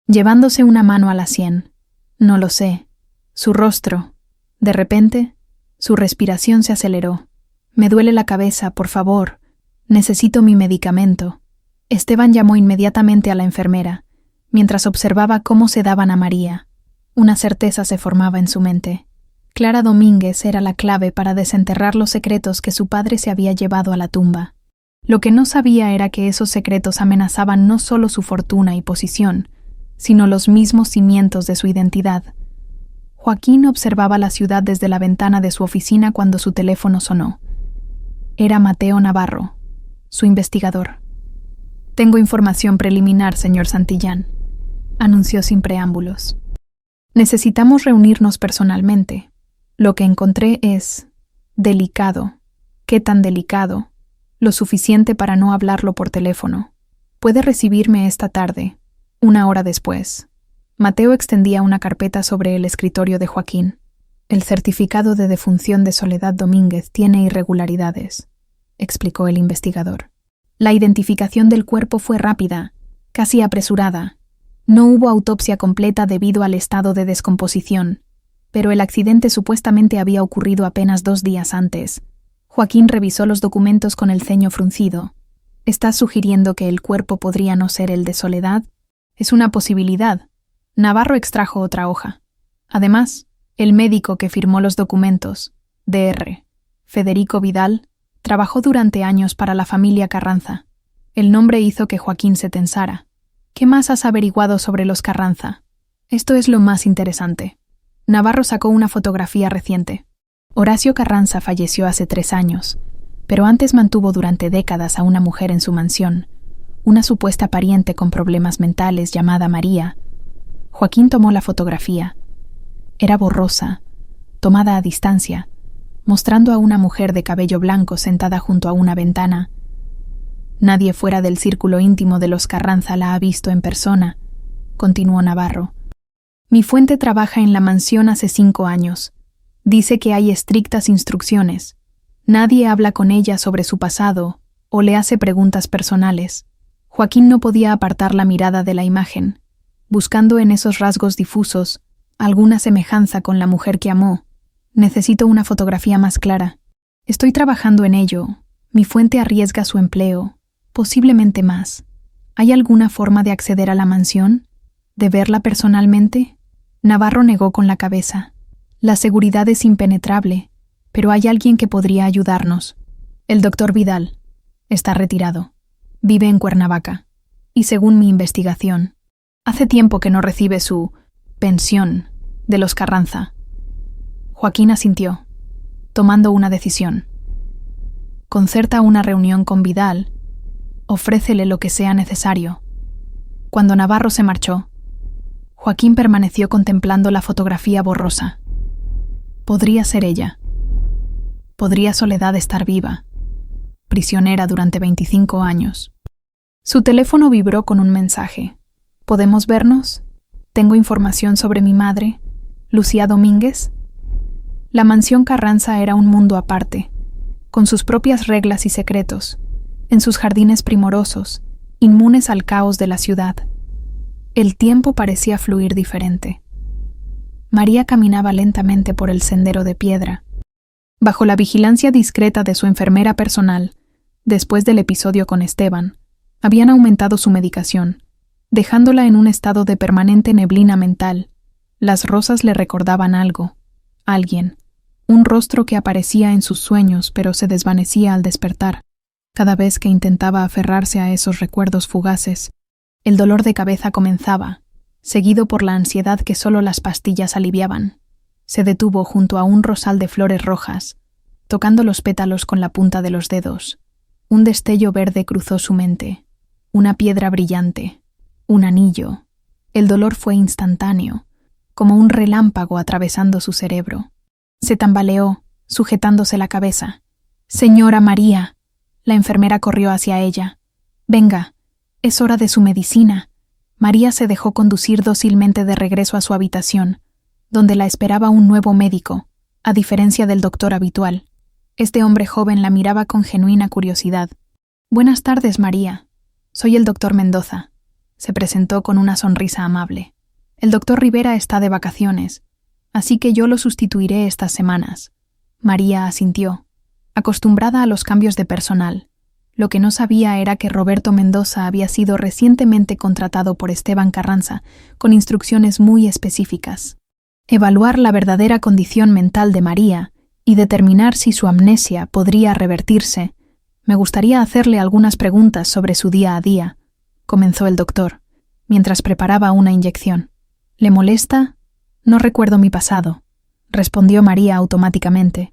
llevándose una mano a la sien. No lo sé. Su rostro. De repente, su respiración se aceleró. Me duele la cabeza, por favor. Necesito mi medicamento. Esteban llamó inmediatamente a la enfermera, mientras observaba cómo sedaban a María. Una certeza se formaba en su mente. Clara Domínguez era la clave para desenterrar los secretos que su padre se había llevado a la tumba. Lo que no sabía era que esos secretos amenazaban no solo su fortuna y posición, sino los mismos cimientos de su identidad. Joaquín observaba la ciudad desde la ventana de su oficina cuando su teléfono sonó. Era Mateo Navarro, su investigador. «Tengo información preliminar, señor Santillán», anunció sin preámbulos. «Necesitamos reunirnos personalmente. Lo que encontré es delicado. ¿Qué tan delicado? Lo suficiente para no hablarlo por teléfono. Puede recibirme esta tarde, 1 hora después». Mateo extendía una carpeta sobre el escritorio de Joaquín. «El certificado de defunción de Soledad Domínguez tiene irregularidades», explicó el investigador. La identificación del cuerpo fue rápida, casi apresurada. No hubo autopsia completa debido al estado de descomposición, pero el accidente supuestamente había ocurrido apenas 2 días antes. Joaquín revisó los documentos con el ceño fruncido. ¿Estás sugiriendo que el cuerpo podría no ser el de Soledad? Es una posibilidad. Navarro extrajo otra hoja. Además, el médico que firmó los documentos, Dr. Federico Vidal, trabajó durante años para la familia Carranza. El nombre hizo que Joaquín se tensara. ¿Qué más has averiguado sobre los Carranza? Esto es lo más interesante. Navarro sacó una fotografía reciente. Horacio Carranza falleció hace 3 años, pero antes mantuvo durante décadas a una mujer en su mansión, una supuesta pariente con problemas mentales llamada María. Joaquín tomó la fotografía. Era borrosa, tomada a distancia, mostrando a una mujer de cabello blanco sentada junto a una ventana. Nadie fuera del círculo íntimo de los Carranza la ha visto en persona, continuó Navarro. Mi fuente trabaja en la mansión hace 5 años. Dice que hay estrictas instrucciones. Nadie habla con ella sobre su pasado o le hace preguntas personales. Joaquín no podía apartar la mirada de la imagen, buscando en esos rasgos difusos alguna semejanza con la mujer que amó. Necesito una fotografía más clara. Estoy trabajando en ello. Mi fuente arriesga su empleo, posiblemente más. ¿Hay alguna forma de acceder a la mansión? ¿De verla personalmente? Navarro negó con la cabeza. La seguridad es impenetrable, pero hay alguien que podría ayudarnos. El doctor Vidal. Está retirado. Vive en Cuernavaca. Y según mi investigación, hace tiempo que no recibe su pensión de los Carranza. Joaquín asintió, tomando una decisión. Concerta una reunión con Vidal. Ofrécele lo que sea necesario. Cuando Navarro se marchó, Joaquín permaneció contemplando la fotografía borrosa. Podría ser ella. Podría Soledad estar viva, prisionera durante 25 años. Su teléfono vibró con un mensaje. ¿Podemos vernos? Tengo información sobre mi madre, Lucía Domínguez. La mansión Carranza era un mundo aparte, con sus propias reglas y secretos, en sus jardines primorosos, inmunes al caos de la ciudad. El tiempo parecía fluir diferente. María caminaba lentamente por el sendero de piedra. Bajo la vigilancia discreta de su enfermera personal, después del episodio con Esteban, habían aumentado su medicación, dejándola en un estado de permanente neblina mental. Las rosas le recordaban algo, alguien, un rostro que aparecía en sus sueños pero se desvanecía al despertar. Cada vez que intentaba aferrarse a esos recuerdos fugaces, el dolor de cabeza comenzaba, seguido por la ansiedad que solo las pastillas aliviaban. Se detuvo junto a un rosal de flores rojas, tocando los pétalos con la punta de los dedos. Un destello verde cruzó su mente, una piedra brillante, un anillo. El dolor fue instantáneo, como un relámpago atravesando su cerebro. Se tambaleó, sujetándose la cabeza. Señora María. La enfermera corrió hacia ella. Venga, es hora de su medicina. María se dejó conducir dócilmente de regreso a su habitación, donde la esperaba un nuevo médico, a diferencia del doctor habitual. Este hombre joven la miraba con genuina curiosidad. Buenas tardes, María. Soy el doctor Mendoza. Se presentó con una sonrisa amable. El doctor Rivera está de vacaciones, así que yo lo sustituiré estas semanas. María asintió, acostumbrada a los cambios de personal. Lo que no sabía era que Roberto Mendoza había sido recientemente contratado por Esteban Carranza con instrucciones muy específicas. Evaluar la verdadera condición mental de María y determinar si su amnesia podría revertirse. Me gustaría hacerle algunas preguntas sobre su día a día, comenzó el doctor, mientras preparaba una inyección. ¿Le molesta? No recuerdo mi pasado, respondió María automáticamente.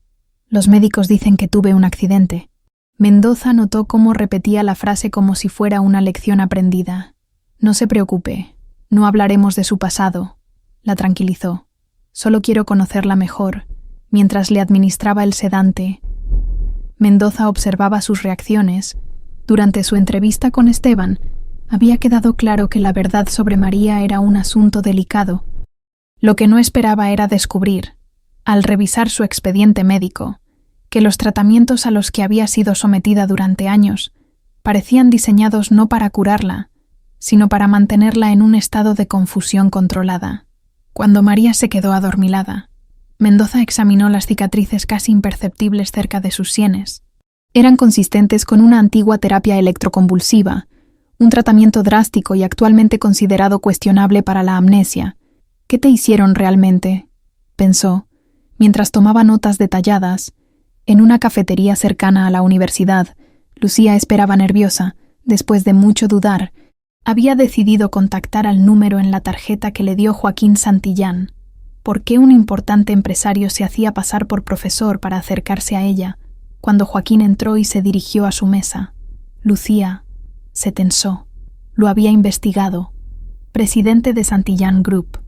Los médicos dicen que tuve un accidente. Mendoza notó cómo repetía la frase como si fuera una lección aprendida. No se preocupe, no hablaremos de su pasado, la tranquilizó. Solo quiero conocerla mejor, mientras le administraba el sedante. Mendoza observaba sus reacciones. Durante su entrevista con Esteban, había quedado claro que la verdad sobre María era un asunto delicado. Lo que no esperaba era descubrir, al revisar su expediente médico, que los tratamientos a los que había sido sometida durante años parecían diseñados no para curarla, sino para mantenerla en un estado de confusión controlada. Cuando María se quedó adormilada, Mendoza examinó las cicatrices casi imperceptibles cerca de sus sienes. Eran consistentes con una antigua terapia electroconvulsiva, un tratamiento drástico y actualmente considerado cuestionable para la amnesia. ¿Qué te hicieron realmente?, pensó, mientras tomaba notas detalladas. En una cafetería cercana a la universidad, Lucía esperaba nerviosa. Después de mucho dudar, había decidido contactar al número en la tarjeta que le dio Joaquín Santillán. ¿Por qué un importante empresario se hacía pasar por profesor para acercarse a ella, cuando Joaquín entró y se dirigió a su mesa? Lucía se tensó. Lo había investigado. Presidente de Santillán Group,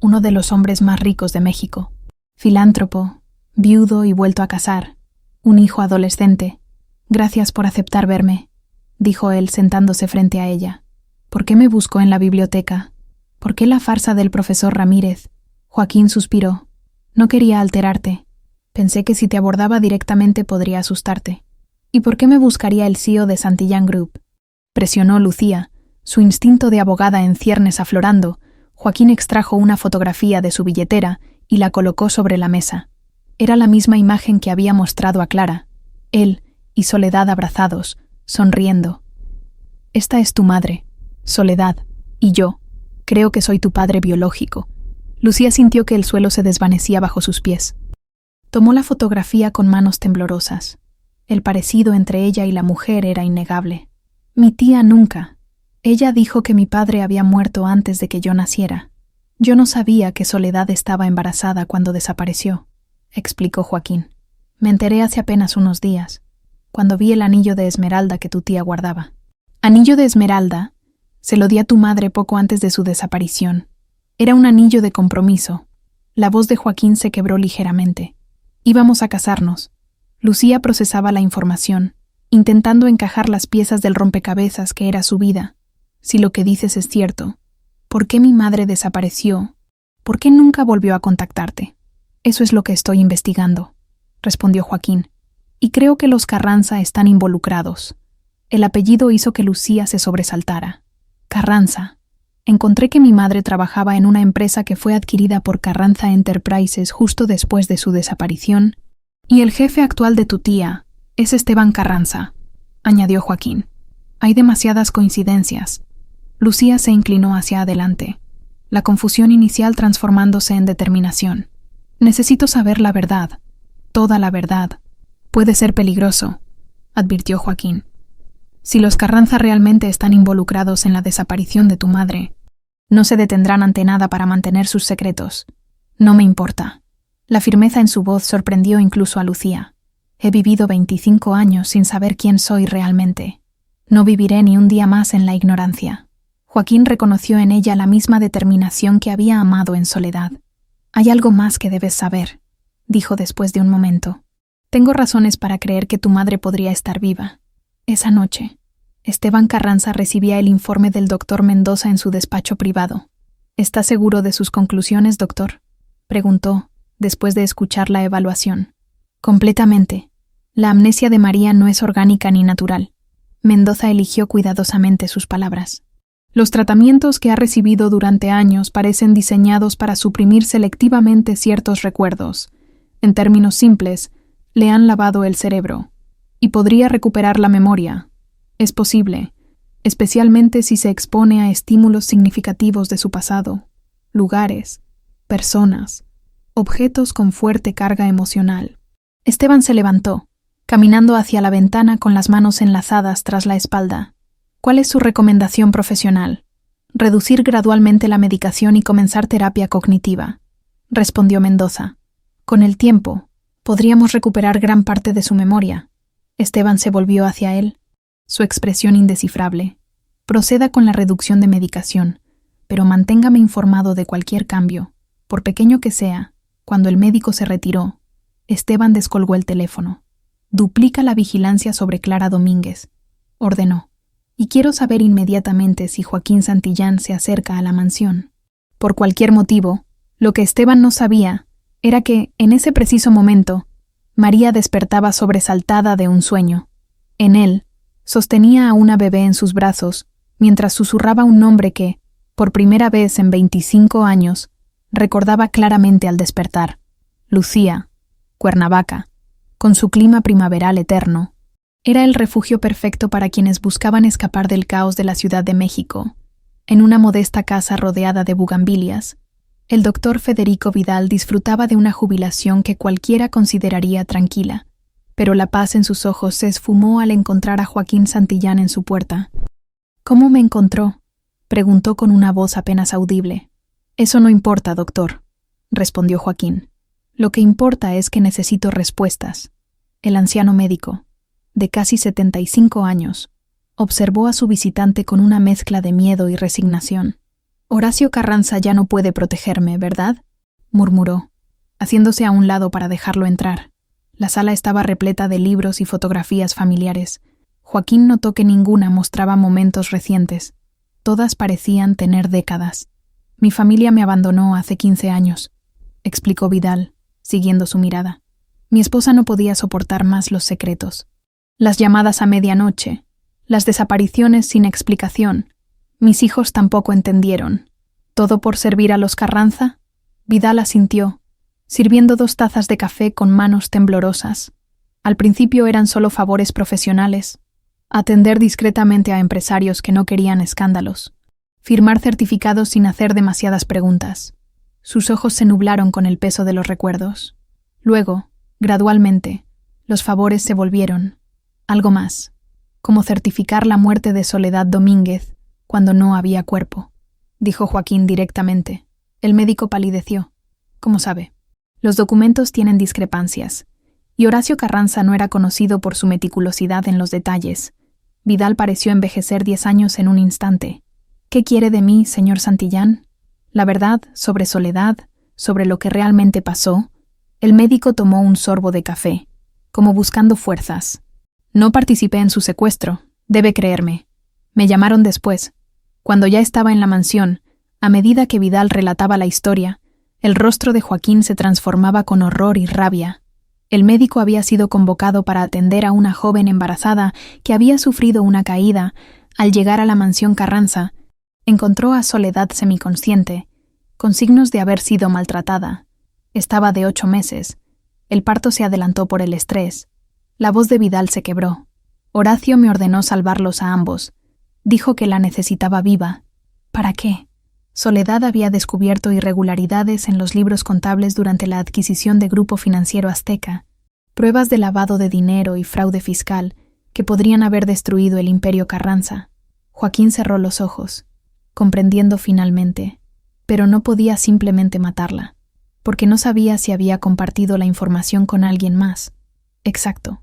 uno de los hombres más ricos de México. Filántropo, viudo y vuelto a casar. Un hijo adolescente. Gracias por aceptar verme, dijo él sentándose frente a ella. ¿Por qué me buscó en la biblioteca? ¿Por qué la farsa del profesor Ramírez? Joaquín suspiró. No quería alterarte. Pensé que si te abordaba directamente podría asustarte. ¿Y por qué me buscaría el CEO de Santillán Group? Presionó Lucía, su instinto de abogada en ciernes aflorando. Joaquín extrajo una fotografía de su billetera y la colocó sobre la mesa. Era la misma imagen que había mostrado a Clara. Él y Soledad abrazados, sonriendo. Esta es tu madre, Soledad, y yo. Creo que soy tu padre biológico. Lucía sintió que el suelo se desvanecía bajo sus pies. Tomó la fotografía con manos temblorosas. El parecido entre ella y la mujer era innegable. Mi tía nunca. Ella dijo que mi padre había muerto antes de que yo naciera. Yo no sabía que Soledad estaba embarazada cuando desapareció, explicó Joaquín. Me enteré hace apenas unos días, cuando vi el anillo de esmeralda que tu tía guardaba. ¿Anillo de esmeralda? Se lo di a tu madre poco antes de su desaparición. Era un anillo de compromiso. La voz de Joaquín se quebró ligeramente. Íbamos a casarnos. Lucía procesaba la información, intentando encajar las piezas del rompecabezas que era su vida. Si lo que dices es cierto, ¿por qué mi madre desapareció? ¿Por qué nunca volvió a contactarte? Eso es lo que estoy investigando, respondió Joaquín. Y creo que los Carranza están involucrados. El apellido hizo que Lucía se sobresaltara. Carranza. Encontré que mi madre trabajaba en una empresa que fue adquirida por Carranza Enterprises justo después de su desaparición, y el jefe actual de tu tía es Esteban Carranza, añadió Joaquín. Hay demasiadas coincidencias. Lucía se inclinó hacia adelante, la confusión inicial transformándose en determinación. Necesito saber la verdad, toda la verdad. Puede ser peligroso, advirtió Joaquín. Si los Carranza realmente están involucrados en la desaparición de tu madre, no se detendrán ante nada para mantener sus secretos. No me importa. La firmeza en su voz sorprendió incluso a Lucía. He vivido 25 años sin saber quién soy realmente. No viviré ni un día más en la ignorancia. Joaquín reconoció en ella la misma determinación que había amado en Soledad. Hay algo más que debes saber, dijo después de un momento. Tengo razones para creer que tu madre podría estar viva. Esa noche, Esteban Carranza recibía el informe del doctor Mendoza en su despacho privado. ¿Está seguro de sus conclusiones, doctor?, preguntó, después de escuchar la evaluación. Completamente. La amnesia de María no es orgánica ni natural. Mendoza eligió cuidadosamente sus palabras. Los tratamientos que ha recibido durante años parecen diseñados para suprimir selectivamente ciertos recuerdos. En términos simples, le han lavado el cerebro. Y podría recuperar la memoria. Es posible, especialmente si se expone a estímulos significativos de su pasado, lugares, personas, objetos con fuerte carga emocional. Esteban se levantó, caminando hacia la ventana con las manos enlazadas tras la espalda. ¿Cuál es su recomendación profesional? Reducir gradualmente la medicación y comenzar terapia cognitiva, respondió Mendoza. Con el tiempo, podríamos recuperar gran parte de su memoria. Esteban se volvió hacia él, su expresión indescifrable. Proceda con la reducción de medicación, pero manténgame informado de cualquier cambio, por pequeño que sea. Cuando el médico se retiró, Esteban descolgó el teléfono. Duplica la vigilancia sobre Clara Domínguez, ordenó. Y quiero saber inmediatamente si Joaquín Santillán se acerca a la mansión. Por cualquier motivo, lo que Esteban no sabía era que, en ese preciso momento, María despertaba sobresaltada de un sueño. En él, sostenía a una bebé en sus brazos, mientras susurraba un nombre que, por primera vez en 25 años, recordaba claramente al despertar. Lucía, Cuernavaca, con su clima primaveral eterno, era el refugio perfecto para quienes buscaban escapar del caos de la Ciudad de México. En una modesta casa rodeada de bugambilias, el doctor Federico Vidal disfrutaba de una jubilación que cualquiera consideraría tranquila, pero la paz en sus ojos se esfumó al encontrar a Joaquín Santillán en su puerta. ¿Cómo me encontró?, preguntó con una voz apenas audible. Eso no importa, doctor, respondió Joaquín. Lo que importa es que necesito respuestas. El anciano médico, de casi 75 años, observó a su visitante con una mezcla de miedo y resignación. Horacio Carranza ya no puede protegerme, ¿verdad?, murmuró, haciéndose a un lado para dejarlo entrar. La sala estaba repleta de libros y fotografías familiares. Joaquín notó que ninguna mostraba momentos recientes. Todas parecían tener décadas. Mi familia me abandonó hace 15 años, explicó Vidal, siguiendo su mirada. Mi esposa no podía soportar más los secretos. Las llamadas a medianoche, las desapariciones sin explicación. Mis hijos tampoco entendieron. ¿Todo por servir a los Carranza? Vidal asintió, sirviendo 2 tazas de café con manos temblorosas. Al principio eran solo favores profesionales. Atender discretamente a empresarios que no querían escándalos. Firmar certificados sin hacer demasiadas preguntas. Sus ojos se nublaron con el peso de los recuerdos. Luego, gradualmente, los favores se volvieron algo más, como certificar la muerte de Soledad Domínguez cuando no había cuerpo, dijo Joaquín directamente. El médico palideció. ¿Cómo sabe? Los documentos tienen discrepancias, y Horacio Carranza no era conocido por su meticulosidad en los detalles. Vidal pareció envejecer 10 años en un instante. ¿Qué quiere de mí, señor Santillán? La verdad sobre Soledad, sobre lo que realmente pasó. El médico tomó un sorbo de café, como buscando fuerzas. No participé en su secuestro, debe creerme. Me llamaron después. Cuando ya estaba en la mansión, a medida que Vidal relataba la historia, el rostro de Joaquín se transformaba con horror y rabia. El médico había sido convocado para atender a una joven embarazada que había sufrido una caída. Al llegar a la mansión Carranza, encontró a Soledad semiconsciente, con signos de haber sido maltratada. Estaba de 8 meses. El parto se adelantó por el estrés. La voz de Vidal se quebró. Horacio me ordenó salvarlos a ambos. Dijo que la necesitaba viva. ¿Para qué? Soledad había descubierto irregularidades en los libros contables durante la adquisición de Grupo Financiero Azteca, pruebas de lavado de dinero y fraude fiscal que podrían haber destruido el imperio Carranza. Joaquín cerró los ojos, comprendiendo finalmente, pero no podía simplemente matarla, porque no sabía si había compartido la información con alguien más. Exacto.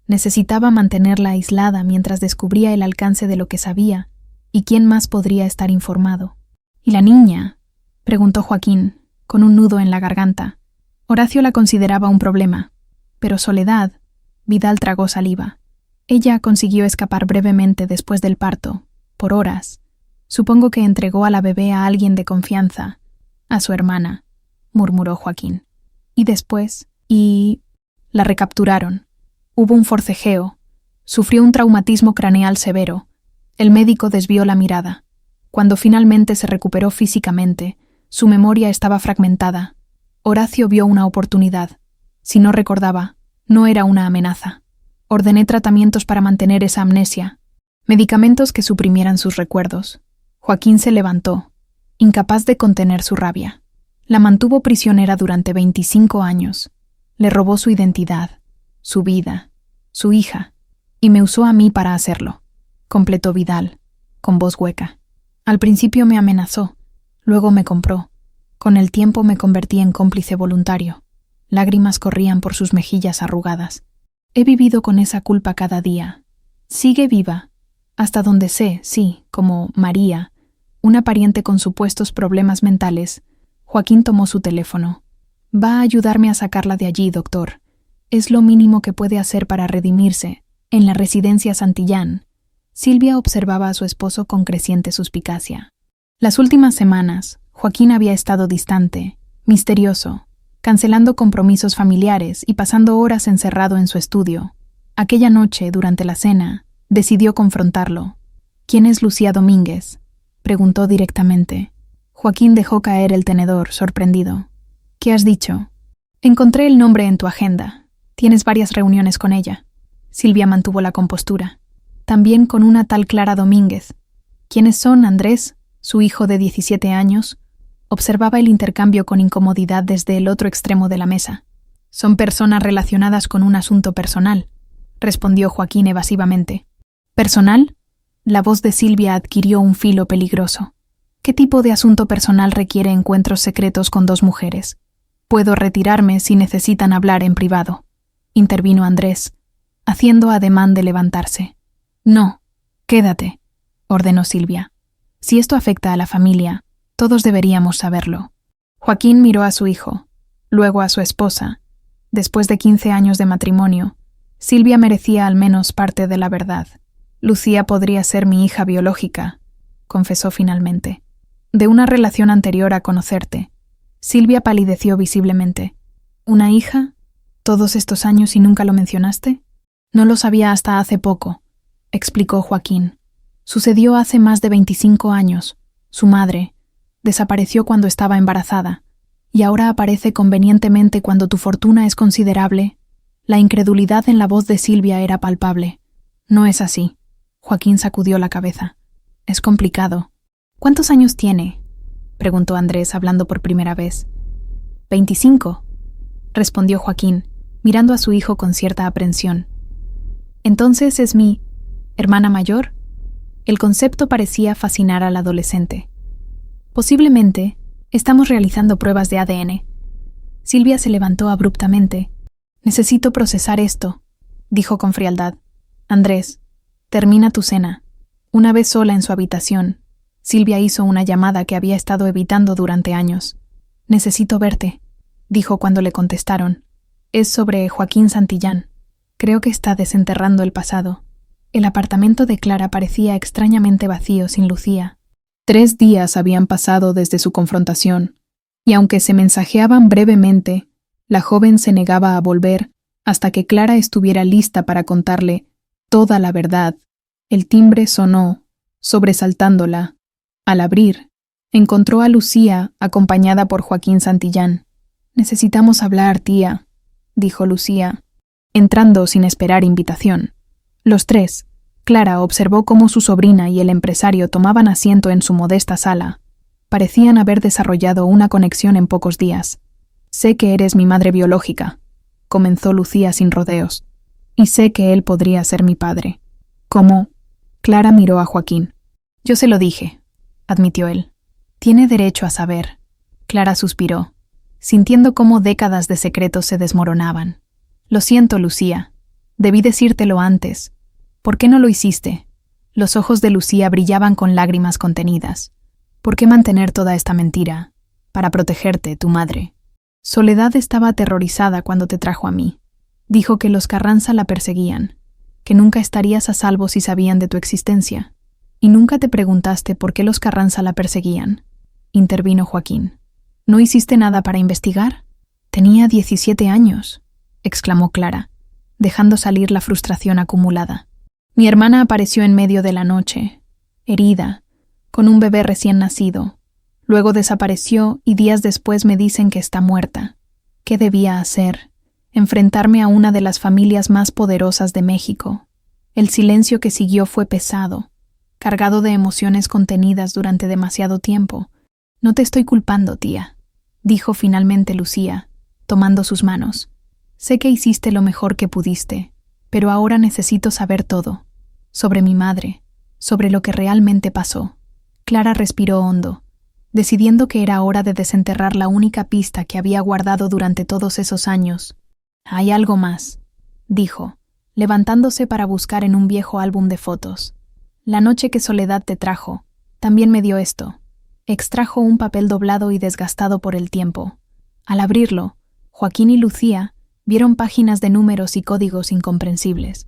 Necesitaba mantenerla aislada mientras descubría el alcance de lo que sabía y quién más podría estar informado. ¿Y la niña?, preguntó Joaquín, con un nudo en la garganta. Horacio la consideraba un problema, pero Soledad, Vidal tragó saliva. Ella consiguió escapar brevemente después del parto, por horas. Supongo que entregó a la bebé a alguien de confianza. A su hermana, murmuró Joaquín. Y después, la recapturaron. Hubo un forcejeo. Sufrió un traumatismo craneal severo. El médico desvió la mirada. Cuando finalmente se recuperó físicamente, su memoria estaba fragmentada. Horacio vio una oportunidad. Si no recordaba, no era una amenaza. Ordené tratamientos para mantener esa amnesia, medicamentos que suprimieran sus recuerdos. Joaquín se levantó, incapaz de contener su rabia. La mantuvo prisionera durante 25 años. Le robó su identidad, su vida, su hija, y me usó a mí para hacerlo, completó Vidal, con voz hueca. Al principio me amenazó, luego me compró. Con el tiempo me convertí en cómplice voluntario. Lágrimas corrían por sus mejillas arrugadas. He vivido con esa culpa cada día. Sigue viva, hasta donde sé, sí, como María, una pariente con supuestos problemas mentales. Joaquín tomó su teléfono. Va a ayudarme a sacarla de allí, doctor. Es lo mínimo que puede hacer para redimirse. En la residencia Santillán. Silvia observaba a su esposo con creciente suspicacia. Las últimas semanas, Joaquín había estado distante, misterioso, cancelando compromisos familiares y pasando horas encerrado en su estudio. Aquella noche, durante la cena, decidió confrontarlo. ¿Quién es Lucía Domínguez?, preguntó directamente. Joaquín dejó caer el tenedor, sorprendido. ¿Qué has dicho? Encontré el nombre en tu agenda. Tienes varias reuniones con ella. Silvia mantuvo la compostura. También con una tal Clara Domínguez. ¿Quiénes son Andrés, su hijo de 17 años? Observaba el intercambio con incomodidad desde el otro extremo de la mesa. Son personas relacionadas con un asunto personal, respondió Joaquín evasivamente. ¿Personal? La voz de Silvia adquirió un filo peligroso. ¿Qué tipo de asunto personal requiere encuentros secretos con dos mujeres? Puedo retirarme si necesitan hablar en privado, intervino Andrés, haciendo ademán de levantarse. No, quédate, ordenó Silvia. Si esto afecta a la familia, todos deberíamos saberlo. Joaquín miró a su hijo, luego a su esposa. Después de 15 años de matrimonio, Silvia merecía al menos parte de la verdad. Lucía podría ser mi hija biológica, confesó finalmente. De una relación anterior a conocerte. Silvia palideció visiblemente. ¿Una hija? ¿Todos estos años y nunca lo mencionaste? No lo sabía hasta hace poco, explicó Joaquín. Sucedió hace más de 25 años. Su madre desapareció cuando estaba embarazada, y ahora aparece convenientemente cuando tu fortuna es considerable. La incredulidad en la voz de Silvia era palpable. No es así. Joaquín sacudió la cabeza. Es complicado. ¿Cuántos años tiene?, preguntó Andrés, hablando por primera vez. 25, respondió Joaquín, mirando a su hijo con cierta aprensión. ¿Entonces es mi hermana mayor? El concepto parecía fascinar al adolescente. Posiblemente, estamos realizando pruebas de ADN. Silvia se levantó abruptamente. Necesito procesar esto, dijo con frialdad. Andrés, termina tu cena. Una vez sola en su habitación, Silvia hizo una llamada que había estado evitando durante años. Necesito verte, dijo cuando le contestaron. Es sobre Joaquín Santillán. Creo que está desenterrando el pasado. El apartamento de Clara parecía extrañamente vacío sin Lucía. 3 días habían pasado desde su confrontación, y aunque se mensajeaban brevemente, la joven se negaba a volver hasta que Clara estuviera lista para contarle toda la verdad. El timbre sonó, sobresaltándola. Al abrir, encontró a Lucía acompañada por Joaquín Santillán. «Necesitamos hablar, tía», dijo Lucía, entrando sin esperar invitación. Los tres, Clara observó cómo su sobrina y el empresario tomaban asiento en su modesta sala. Parecían haber desarrollado una conexión en pocos días. «Sé que eres mi madre biológica», comenzó Lucía sin rodeos, «y sé que él podría ser mi padre». «¿Cómo?» Clara miró a Joaquín. «Yo se lo dije», admitió él. «Tiene derecho a saber». Clara suspiró, sintiendo cómo décadas de secretos se desmoronaban. «Lo siento, Lucía. Debí decírtelo antes. ¿Por qué no lo hiciste?» Los ojos de Lucía brillaban con lágrimas contenidas. «¿Por qué mantener toda esta mentira? Para protegerte, tu madre». Soledad estaba aterrorizada cuando te trajo a mí. Dijo que los Carranza la perseguían, que nunca estarías a salvo si sabían de tu existencia. ¿Y nunca te preguntaste por qué los Carranza la perseguían?, intervino Joaquín. ¿No hiciste nada para investigar? Tenía 17 años, exclamó Clara, dejando salir la frustración acumulada. Mi hermana apareció en medio de la noche, herida, con un bebé recién nacido. Luego desapareció y días después me dicen que está muerta. ¿Qué debía hacer? Enfrentarme a una de las familias más poderosas de México. El silencio que siguió fue pesado, cargado de emociones contenidas durante demasiado tiempo. No te estoy culpando, tía, dijo finalmente Lucía, tomando sus manos. Sé que hiciste lo mejor que pudiste, pero ahora necesito saber todo, sobre mi madre, sobre lo que realmente pasó. Clara respiró hondo, decidiendo que era hora de desenterrar la única pista que había guardado durante todos esos años. Hay algo más, dijo, levantándose para buscar en un viejo álbum de fotos. La noche que Soledad te trajo, también me dio esto. Extrajo un papel doblado y desgastado por el tiempo. Al abrirlo, Joaquín y Lucía vieron páginas de números y códigos incomprensibles.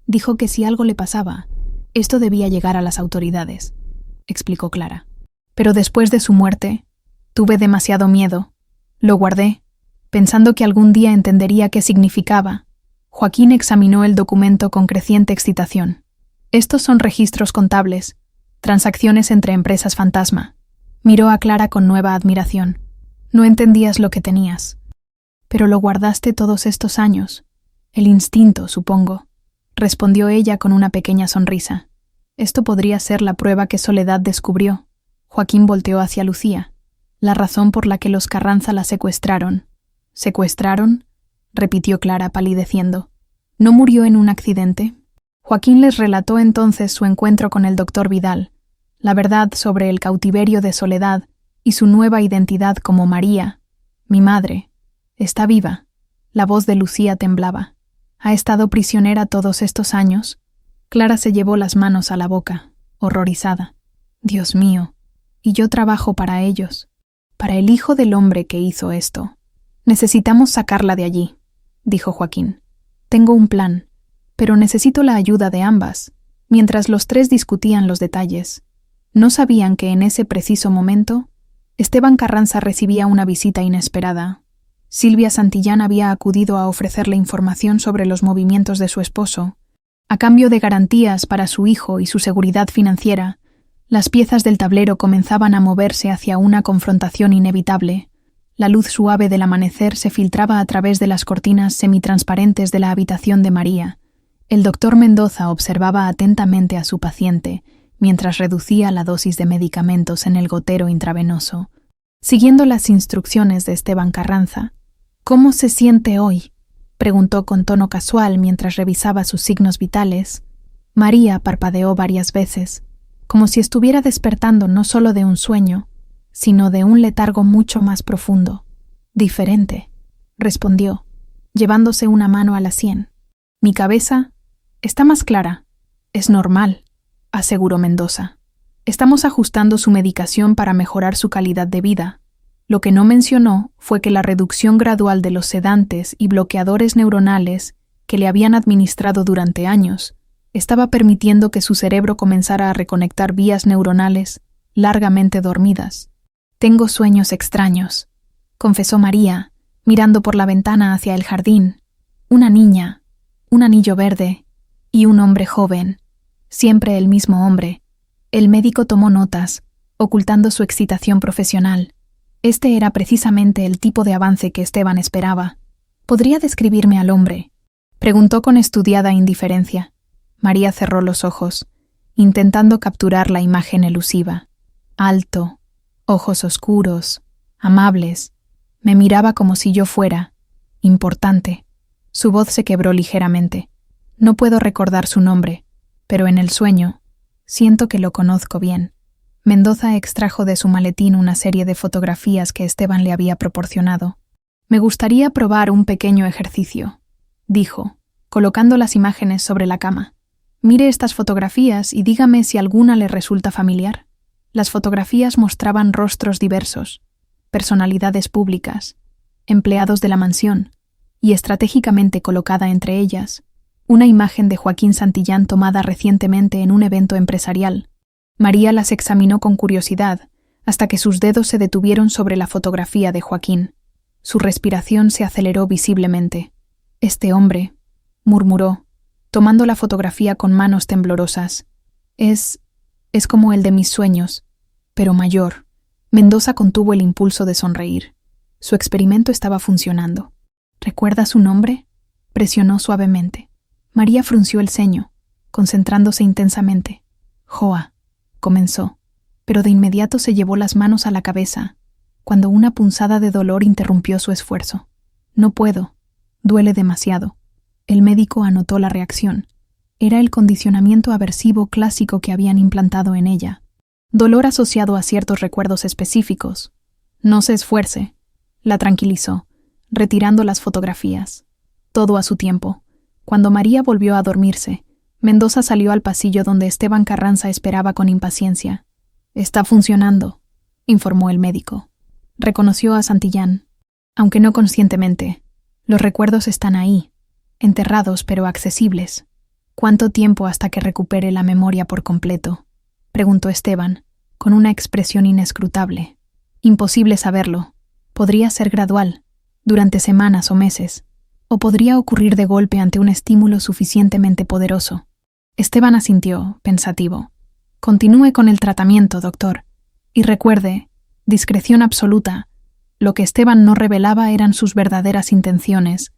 Dijo que si algo le pasaba, esto debía llegar a las autoridades, explicó Clara. Pero después de su muerte, tuve demasiado miedo. Lo guardé, pensando que algún día entendería qué significaba. Joaquín examinó el documento con creciente excitación. Estos son registros contables, transacciones entre empresas fantasma. Miró a Clara con nueva admiración. No entendías lo que tenías. Pero lo guardaste todos estos años. El instinto, supongo, respondió ella con una pequeña sonrisa. Esto podría ser la prueba que Soledad descubrió. Joaquín volteó hacia Lucía. La razón por la que los Carranza la secuestraron. ¿Secuestraron?, repitió Clara palideciendo. ¿No murió en un accidente? Joaquín les relató entonces su encuentro con el doctor Vidal, la verdad sobre el cautiverio de Soledad y su nueva identidad como María, mi madre. Está viva. La voz de Lucía temblaba. ¿Ha estado prisionera todos estos años? Clara se llevó las manos a la boca, horrorizada. Dios mío, y yo trabajo para ellos, para el hijo del hombre que hizo esto. Necesitamos sacarla de allí, dijo Joaquín. Tengo un plan, pero necesito la ayuda de ambas. Mientras los tres discutían los detalles, no sabían que en ese preciso momento Esteban Carranza recibía una visita inesperada. Silvia Santillán había acudido a ofrecerle información sobre los movimientos de su esposo. A cambio de garantías para su hijo y su seguridad financiera, las piezas del tablero comenzaban a moverse hacia una confrontación inevitable. La luz suave del amanecer se filtraba a través de las cortinas semitransparentes de la habitación de María. El doctor Mendoza observaba atentamente a su paciente, mientras reducía la dosis de medicamentos en el gotero intravenoso. Siguiendo las instrucciones de Esteban Carranza, ¿cómo se siente hoy?, preguntó con tono casual mientras revisaba sus signos vitales. María parpadeó varias veces, como si estuviera despertando no solo de un sueño, sino de un letargo mucho más profundo. Diferente, respondió, llevándose una mano a la sien. Mi cabeza está más clara. Es normal, aseguró Mendoza. Estamos ajustando su medicación para mejorar su calidad de vida. Lo que no mencionó fue que la reducción gradual de los sedantes y bloqueadores neuronales que le habían administrado durante años estaba permitiendo que su cerebro comenzara a reconectar vías neuronales largamente dormidas. Tengo sueños extraños, confesó María, mirando por la ventana hacia el jardín. Una niña, un anillo verde y un hombre joven. Siempre el mismo hombre. El médico tomó notas, ocultando su excitación profesional. Este era precisamente el tipo de avance que Esteban esperaba. ¿Podría describirme al hombre?, preguntó con estudiada indiferencia. María cerró los ojos, intentando capturar la imagen elusiva. Alto, ojos oscuros, amables. Me miraba como si yo fuera importante. Su voz se quebró ligeramente. No puedo recordar su nombre, pero en el sueño siento que lo conozco bien. Mendoza extrajo de su maletín una serie de fotografías que Esteban le había proporcionado. Me gustaría probar un pequeño ejercicio, dijo, colocando las imágenes sobre la cama. Mire estas fotografías y dígame si alguna le resulta familiar. Las fotografías mostraban rostros diversos, personalidades públicas, empleados de la mansión, y estratégicamente colocada entre ellas, una imagen de Joaquín Santillán tomada recientemente en un evento empresarial. María las examinó con curiosidad, hasta que sus dedos se detuvieron sobre la fotografía de Joaquín. Su respiración se aceleró visiblemente. «Este hombre», murmuró, tomando la fotografía con manos temblorosas. Es como el de mis sueños, pero mayor». Mendoza contuvo el impulso de sonreír. Su experimento estaba funcionando. «¿Recuerda su nombre?», presionó suavemente. María frunció el ceño, concentrándose intensamente. «Joa», comenzó, pero de inmediato se llevó las manos a la cabeza, cuando una punzada de dolor interrumpió su esfuerzo. «No puedo. Duele demasiado». El médico anotó la reacción. Era el condicionamiento aversivo clásico que habían implantado en ella. Dolor asociado a ciertos recuerdos específicos. «No se esfuerce», la tranquilizó, retirando las fotografías. Todo a su tiempo. Cuando María volvió a dormirse, Mendoza salió al pasillo donde Esteban Carranza esperaba con impaciencia. «Está funcionando», informó el médico. Reconoció a Santillán, aunque no conscientemente. Los recuerdos están ahí, enterrados pero accesibles. «¿Cuánto tiempo hasta que recupere la memoria por completo?», preguntó Esteban, con una expresión inescrutable. «Imposible saberlo. Podría ser gradual, durante semanas o meses, o podría ocurrir de golpe ante un estímulo suficientemente poderoso». Esteban asintió, pensativo. «Continúe con el tratamiento, doctor. Y recuerde, discreción absoluta». Lo que Esteban no revelaba eran sus verdaderas intenciones.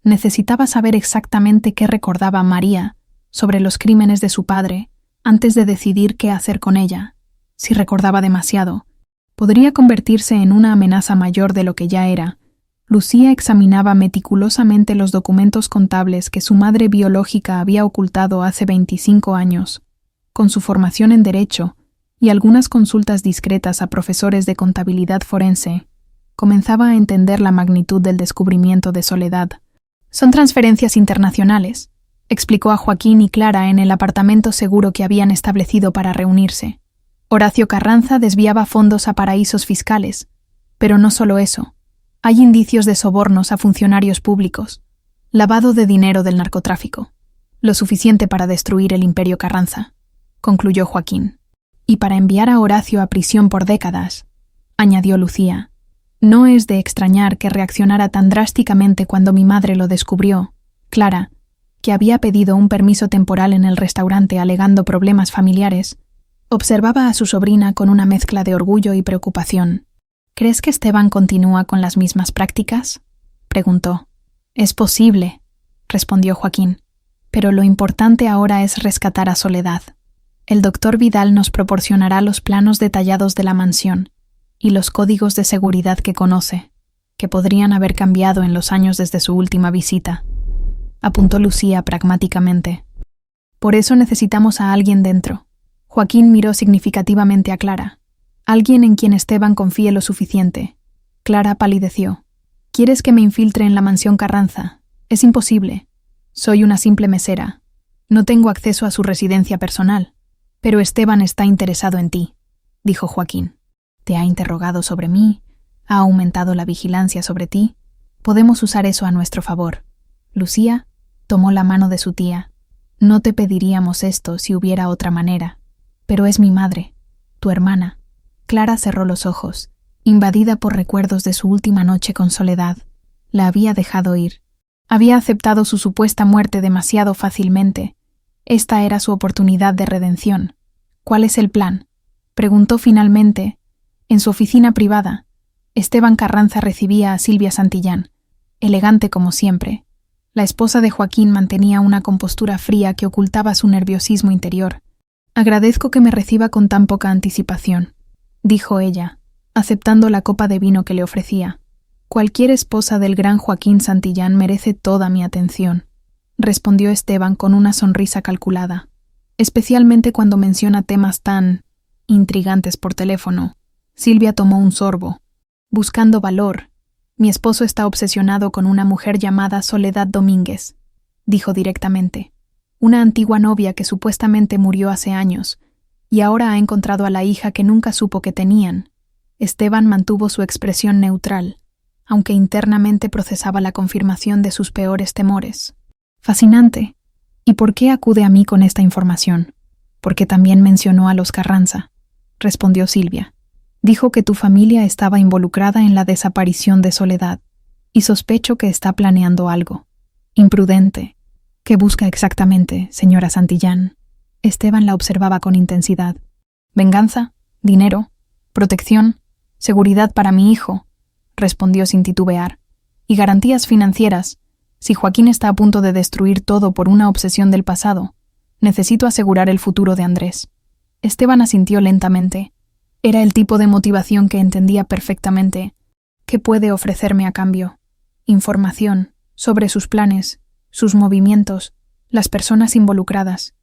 Necesitaba saber exactamente qué recordaba María sobre los crímenes de su padre antes de decidir qué hacer con ella. Si recordaba demasiado, podría convertirse en una amenaza mayor de lo que ya era. Lucía examinaba meticulosamente los documentos contables que su madre biológica había ocultado hace 25 años. Con su formación en Derecho y algunas consultas discretas a profesores de contabilidad forense, comenzaba a entender la magnitud del descubrimiento de Soledad. «Son transferencias internacionales», explicó a Joaquín y Clara en el apartamento seguro que habían establecido para reunirse. Horacio Carranza desviaba fondos a paraísos fiscales, pero no solo eso. Hay indicios de sobornos a funcionarios públicos, lavado de dinero del narcotráfico, lo suficiente para destruir el imperio Carranza, concluyó Joaquín. «Y para enviar a Horacio a prisión por décadas», añadió Lucía. «No es de extrañar que reaccionara tan drásticamente cuando mi madre lo descubrió. Clara, que había pedido un permiso temporal en el restaurante alegando problemas familiares, observaba a su sobrina con una mezcla de orgullo y preocupación. «¿Crees que Esteban continúa con las mismas prácticas?», preguntó. «Es posible», respondió Joaquín, «pero lo importante ahora es rescatar a Soledad. El doctor Vidal nos proporcionará los planos detallados de la mansión y los códigos de seguridad que conoce, que podrían haber cambiado en los años desde su última visita», apuntó Lucía pragmáticamente. «Por eso necesitamos a alguien dentro». Joaquín miró significativamente a Clara. «Alguien en quien Esteban confíe lo suficiente». Clara palideció. «¿Quieres que me infiltre en la mansión Carranza? Es imposible. Soy una simple mesera. No tengo acceso a su residencia personal. Pero Esteban está interesado en ti», dijo Joaquín. «Te ha interrogado sobre mí, ha aumentado la vigilancia sobre ti. Podemos usar eso a nuestro favor». Lucía tomó la mano de su tía. «No te pediríamos esto si hubiera otra manera. Pero es mi madre, tu hermana». Clara cerró los ojos, invadida por recuerdos de su última noche con Soledad. La había dejado ir. Había aceptado su supuesta muerte demasiado fácilmente. Esta era su oportunidad de redención. «¿Cuál es el plan?», preguntó finalmente. En su oficina privada, Esteban Carranza recibía a Silvia Santillán, elegante como siempre. La esposa de Joaquín mantenía una compostura fría que ocultaba su nerviosismo interior. «Agradezco que me reciba con tan poca anticipación», dijo ella, aceptando la copa de vino que le ofrecía. «Cualquier esposa del gran Joaquín Santillán merece toda mi atención», respondió Esteban con una sonrisa calculada, especialmente cuando menciona temas tan intrigantes por teléfono. Silvia tomó un sorbo. «Buscando valor. Mi esposo está obsesionado con una mujer llamada Soledad Domínguez», dijo directamente. «Una antigua novia que supuestamente murió hace años, y ahora ha encontrado a la hija que nunca supo que tenían». Esteban mantuvo su expresión neutral. aunque internamente procesaba la confirmación de sus peores temores. Fascinante. ¿Y por qué acude a mí con esta información? Porque también mencionó a los Carranza, respondió Silvia. Dijo que tu familia estaba involucrada en la desaparición de Soledad, y sospecho que está planeando algo. Imprudente. ¿Qué busca exactamente, señora Santillán? Esteban la observaba con intensidad. ¿Venganza? ¿Dinero? ¿Protección? ¿Seguridad para mi hijo?, respondió sin titubear. ¿Y garantías financieras? Si Joaquín está a punto de destruir todo por una obsesión del pasado, necesito asegurar el futuro de Andrés. Esteban asintió lentamente. Era el tipo de motivación que entendía perfectamente. ¿Qué puede ofrecerme a cambio? Información sobre sus planes, sus movimientos, las personas involucradas.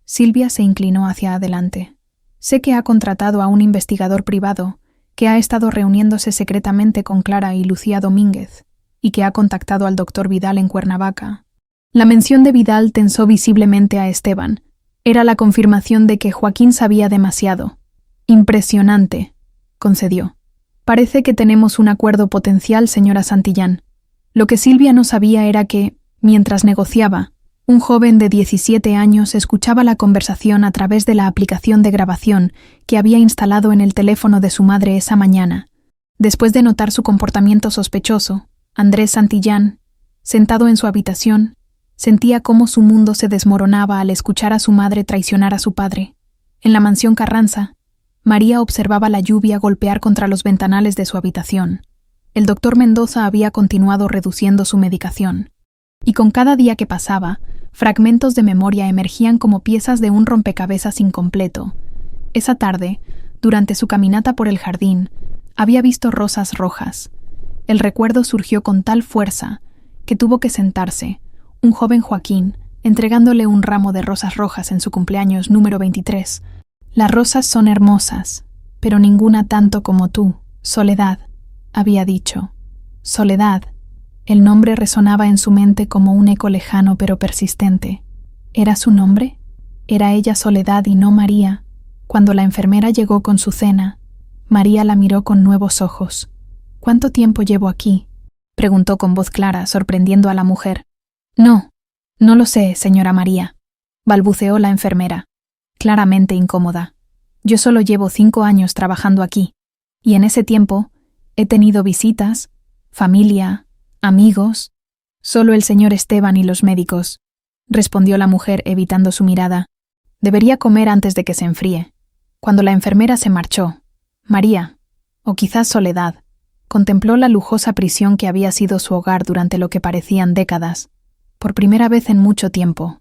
Silvia se inclinó hacia adelante. Sé que ha contratado a un investigador privado que ha estado reuniéndose secretamente con Clara y Lucía Domínguez y que ha contactado al doctor Vidal en Cuernavaca. La mención de Vidal tensó visiblemente a Esteban. Era la confirmación de que Joaquín sabía demasiado. Impresionante, concedió. Parece que tenemos un acuerdo potencial, señora Santillán. Lo que Silvia no sabía era que, mientras negociaba, un joven de 17 años escuchaba la conversación a través de la aplicación de grabación que había instalado en el teléfono de su madre esa mañana. Después de notar su comportamiento sospechoso, Andrés Santillán, sentado en su habitación, sentía cómo su mundo se desmoronaba al escuchar a su madre traicionar a su padre. En la mansión Carranza, María observaba la lluvia golpear contra los ventanales de su habitación. El doctor Mendoza había continuado reduciendo su medicación. Y con cada día que pasaba, fragmentos de memoria emergían como piezas de un rompecabezas incompleto. Esa tarde, durante su caminata por el jardín, había visto rosas rojas. El recuerdo surgió con tal fuerza que tuvo que sentarse, un joven Joaquín, entregándole un ramo de rosas rojas en su cumpleaños número 23. Las rosas son hermosas, pero ninguna tanto como tú, Soledad, había dicho. Soledad. El nombre resonaba en su mente como un eco lejano pero persistente. ¿Era su nombre? Era ella Soledad y no María. Cuando la enfermera llegó con su cena, María la miró con nuevos ojos. ¿Cuánto tiempo llevo aquí?, preguntó con voz clara, sorprendiendo a la mujer. No lo sé, señora María, balbuceó la enfermera, claramente incómoda. Yo solo llevo 5 años trabajando aquí, y en ese tiempo he tenido visitas, familia, amigos. Solo el señor Esteban y los médicos, respondió la mujer evitando su mirada. Debería comer antes de que se enfríe. Cuando la enfermera se marchó, María, o quizás Soledad, contempló la lujosa prisión que había sido su hogar durante lo que parecían décadas. Por primera vez en mucho tiempo,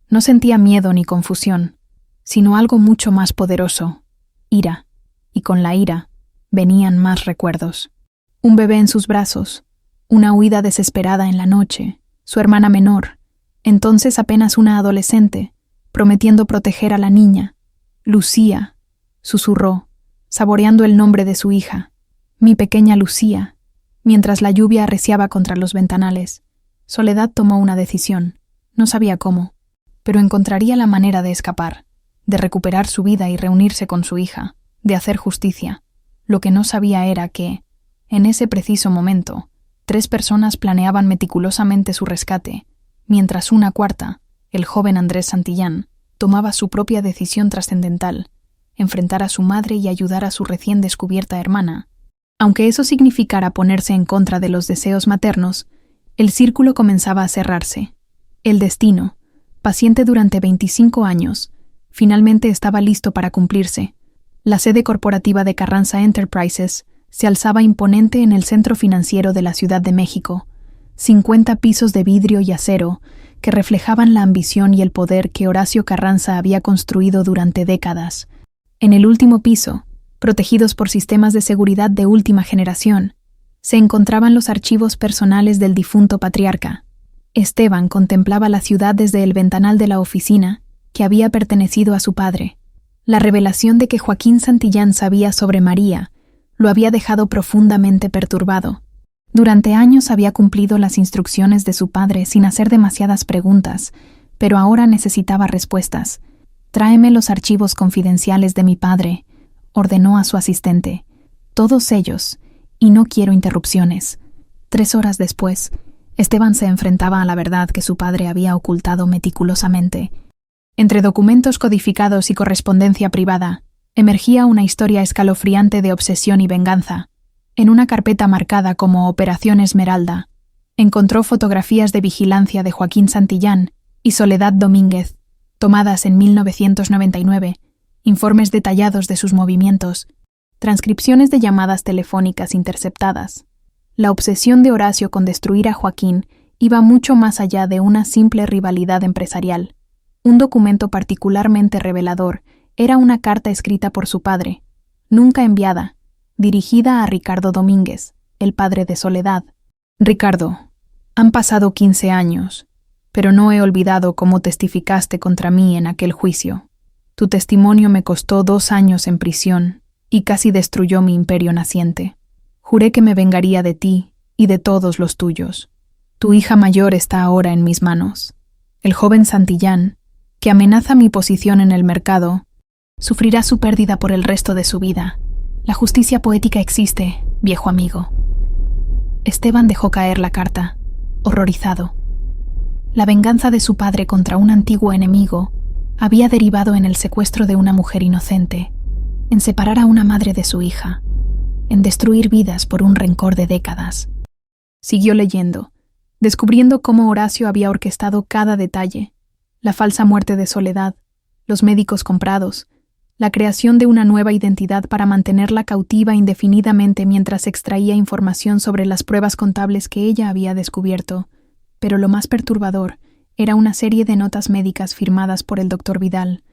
no sentía miedo ni confusión, sino algo mucho más poderoso, ira, y con la ira venían más recuerdos. Un bebé en sus brazos, una huida desesperada en la noche, su hermana menor, entonces apenas una adolescente, prometiendo proteger a la niña. Lucía, susurró, saboreando el nombre de su hija. Mi pequeña Lucía, mientras la lluvia arreciaba contra los ventanales. Soledad tomó una decisión. No sabía cómo, pero encontraría la manera de escapar, de recuperar su vida y reunirse con su hija, de hacer justicia. Lo que no sabía era que, en ese preciso momento, 3 personas planeaban meticulosamente su rescate, mientras una cuarta, el joven Andrés Santillán, tomaba su propia decisión trascendental, enfrentar a su madre y ayudar a su recién descubierta hermana. Aunque eso significara ponerse en contra de los deseos maternos, el círculo comenzaba a cerrarse. El destino, paciente durante 25 años, finalmente estaba listo para cumplirse. La sede corporativa de Carranza Enterprises se alzaba imponente en el centro financiero de la Ciudad de México, 50 pisos de vidrio y acero que reflejaban la ambición y el poder que Horacio Carranza había construido durante décadas. En el último piso, protegidos por sistemas de seguridad de última generación, se encontraban los archivos personales del difunto patriarca. Esteban contemplaba la ciudad desde el ventanal de la oficina que había pertenecido a su padre. La revelación de que Joaquín Santillán sabía sobre María lo había dejado profundamente perturbado. Durante años había cumplido las instrucciones de su padre sin hacer demasiadas preguntas, pero ahora necesitaba respuestas. «Tráeme los archivos confidenciales de mi padre», ordenó a su asistente. «Todos ellos, y no quiero interrupciones». 3 horas después, Esteban se enfrentaba a la verdad que su padre había ocultado meticulosamente. Entre documentos codificados y correspondencia privada, emergía una historia escalofriante de obsesión y venganza. En una carpeta marcada como Operación Esmeralda, encontró fotografías de vigilancia de Joaquín Santillán y Soledad Domínguez, tomadas en 1999, informes detallados de sus movimientos, transcripciones de llamadas telefónicas interceptadas. La obsesión de Horacio con destruir a Joaquín iba mucho más allá de una simple rivalidad empresarial. Un documento particularmente revelador era una carta escrita por su padre, nunca enviada, dirigida a Ricardo Domínguez, el padre de Soledad. Ricardo, han pasado 15 años, pero no he olvidado cómo testificaste contra mí en aquel juicio. Tu testimonio me costó 2 años en prisión y casi destruyó mi imperio naciente. Juré que me vengaría de ti y de todos los tuyos. Tu hija mayor está ahora en mis manos. El joven Santillán, que amenaza mi posición en el mercado, sufrirá su pérdida por el resto de su vida. La justicia poética existe, viejo amigo. Esteban dejó caer la carta, horrorizado. La venganza de su padre contra un antiguo enemigo había derivado en el secuestro de una mujer inocente, en separar a una madre de su hija, en destruir vidas por un rencor de décadas. Siguió leyendo, descubriendo cómo Horacio había orquestado cada detalle: la falsa muerte de Soledad, los médicos comprados, la creación de una nueva identidad para mantenerla cautiva indefinidamente mientras extraía información sobre las pruebas contables que ella había descubierto. Pero lo más perturbador era una serie de notas médicas firmadas por el doctor Vidal,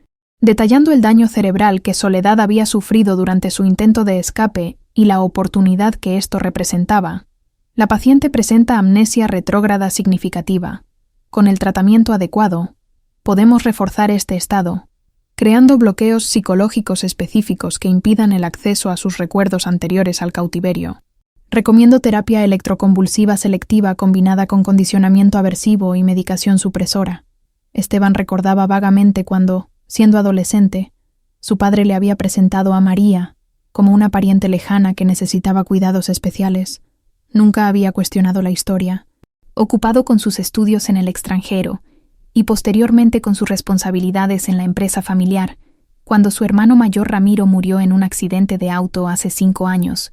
detallando el daño cerebral que Soledad había sufrido durante su intento de escape y la oportunidad que esto representaba. La paciente presenta amnesia retrógrada significativa. Con el tratamiento adecuado, podemos reforzar este estado, creando bloqueos psicológicos específicos que impidan el acceso a sus recuerdos anteriores al cautiverio. Recomiendo terapia electroconvulsiva selectiva combinada con condicionamiento aversivo y medicación supresora. Esteban recordaba vagamente cuando, siendo adolescente, su padre le había presentado a María como una pariente lejana que necesitaba cuidados especiales. Nunca había cuestionado la historia. Ocupado con sus estudios en el extranjero y posteriormente con sus responsabilidades en la empresa familiar, cuando su hermano mayor Ramiro murió en un accidente de auto hace 5 años,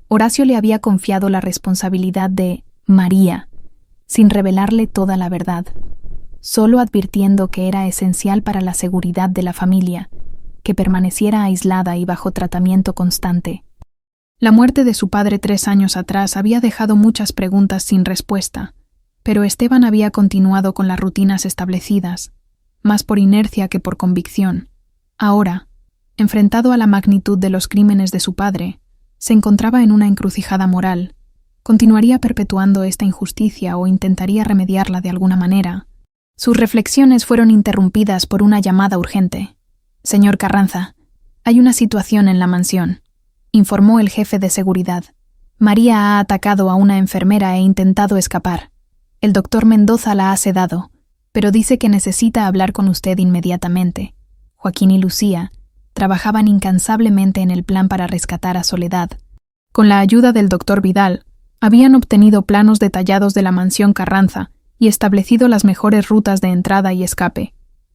Horacio le había confiado la responsabilidad de María, sin revelarle toda la verdad, solo advirtiendo que era esencial para la seguridad de la familia, que permaneciera aislada y bajo tratamiento constante. La muerte de su padre 3 años atrás había dejado muchas preguntas sin respuesta, pero Esteban había continuado con las rutinas establecidas, más por inercia que por convicción. Ahora, enfrentado a la magnitud de los crímenes de su padre, se encontraba en una encrucijada moral. ¿Continuaría perpetuando esta injusticia o intentaría remediarla de alguna manera? Sus reflexiones fueron interrumpidas por una llamada urgente. «Señor Carranza, hay una situación en la mansión», informó el jefe de seguridad. «María ha atacado a una enfermera e intentado escapar. El doctor Mendoza la ha sedado, pero dice que necesita hablar con usted inmediatamente». Joaquín y Lucía trabajaban incansablemente en el plan para rescatar a Soledad. Con la ayuda del doctor Vidal, habían obtenido planos detallados de la mansión Carranza y establecido las mejores rutas de entrada y escape.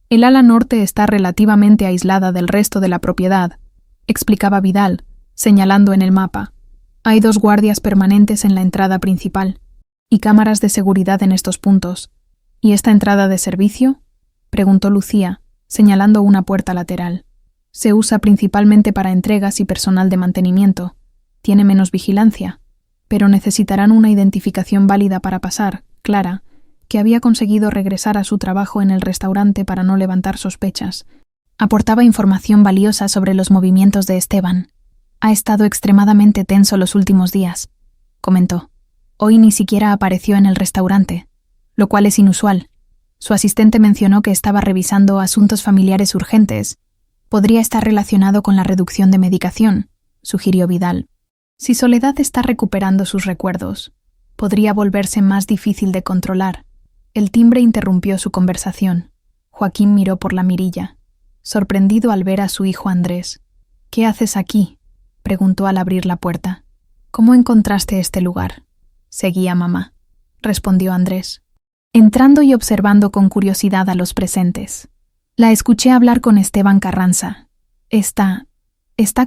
«El ala norte está relativamente aislada del resto de la propiedad», explicaba Vidal, señalando en el mapa. «Hay 2 guardias permanentes en la entrada principal y cámaras de seguridad en estos puntos». «¿Y esta entrada de servicio?», preguntó Lucía, señalando una puerta lateral. «Se usa principalmente para entregas y personal de mantenimiento. Tiene menos vigilancia, pero necesitarán una identificación válida para pasar». Clara, que había conseguido regresar a su trabajo en el restaurante para no levantar sospechas, aportaba información valiosa sobre los movimientos de Esteban. «Ha estado extremadamente tenso los últimos días», comentó. «Hoy ni siquiera apareció en el restaurante, lo cual es inusual. Su asistente mencionó que estaba revisando asuntos familiares urgentes. Podría estar relacionado con la reducción de medicación», sugirió Vidal. «Si Soledad está recuperando sus recuerdos, podría volverse más difícil de controlar». El timbre interrumpió su conversación. Joaquín miró por la mirilla, sorprendido al ver a su hijo Andrés. «¿Qué haces aquí?», preguntó al abrir la puerta. «¿Cómo encontraste este lugar?». Seguía mamá, respondió Andrés, entrando y observando con curiosidad a los presentes. La escuché hablar con Esteban Carranza. Está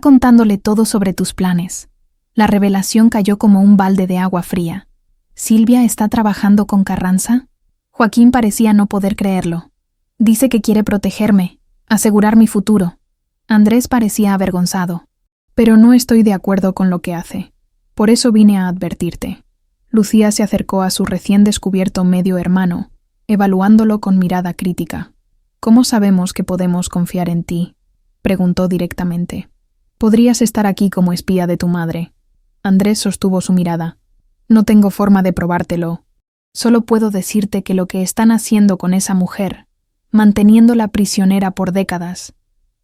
contándole todo sobre tus planes. La revelación cayó como un balde de agua fría. ¿Silvia está trabajando con Carranza? Joaquín parecía no poder creerlo. Dice que quiere protegerme, asegurar mi futuro. Andrés parecía avergonzado. Pero no estoy de acuerdo con lo que hace. Por eso vine a advertirte. Lucía se acercó a su recién descubierto medio hermano, evaluándolo con mirada crítica. ¿Cómo sabemos que podemos confiar en ti?, preguntó directamente. Podrías estar aquí como espía de tu madre. Andrés sostuvo su mirada. No tengo forma de probártelo. Solo puedo decirte que lo que están haciendo con esa mujer, manteniéndola prisionera por décadas,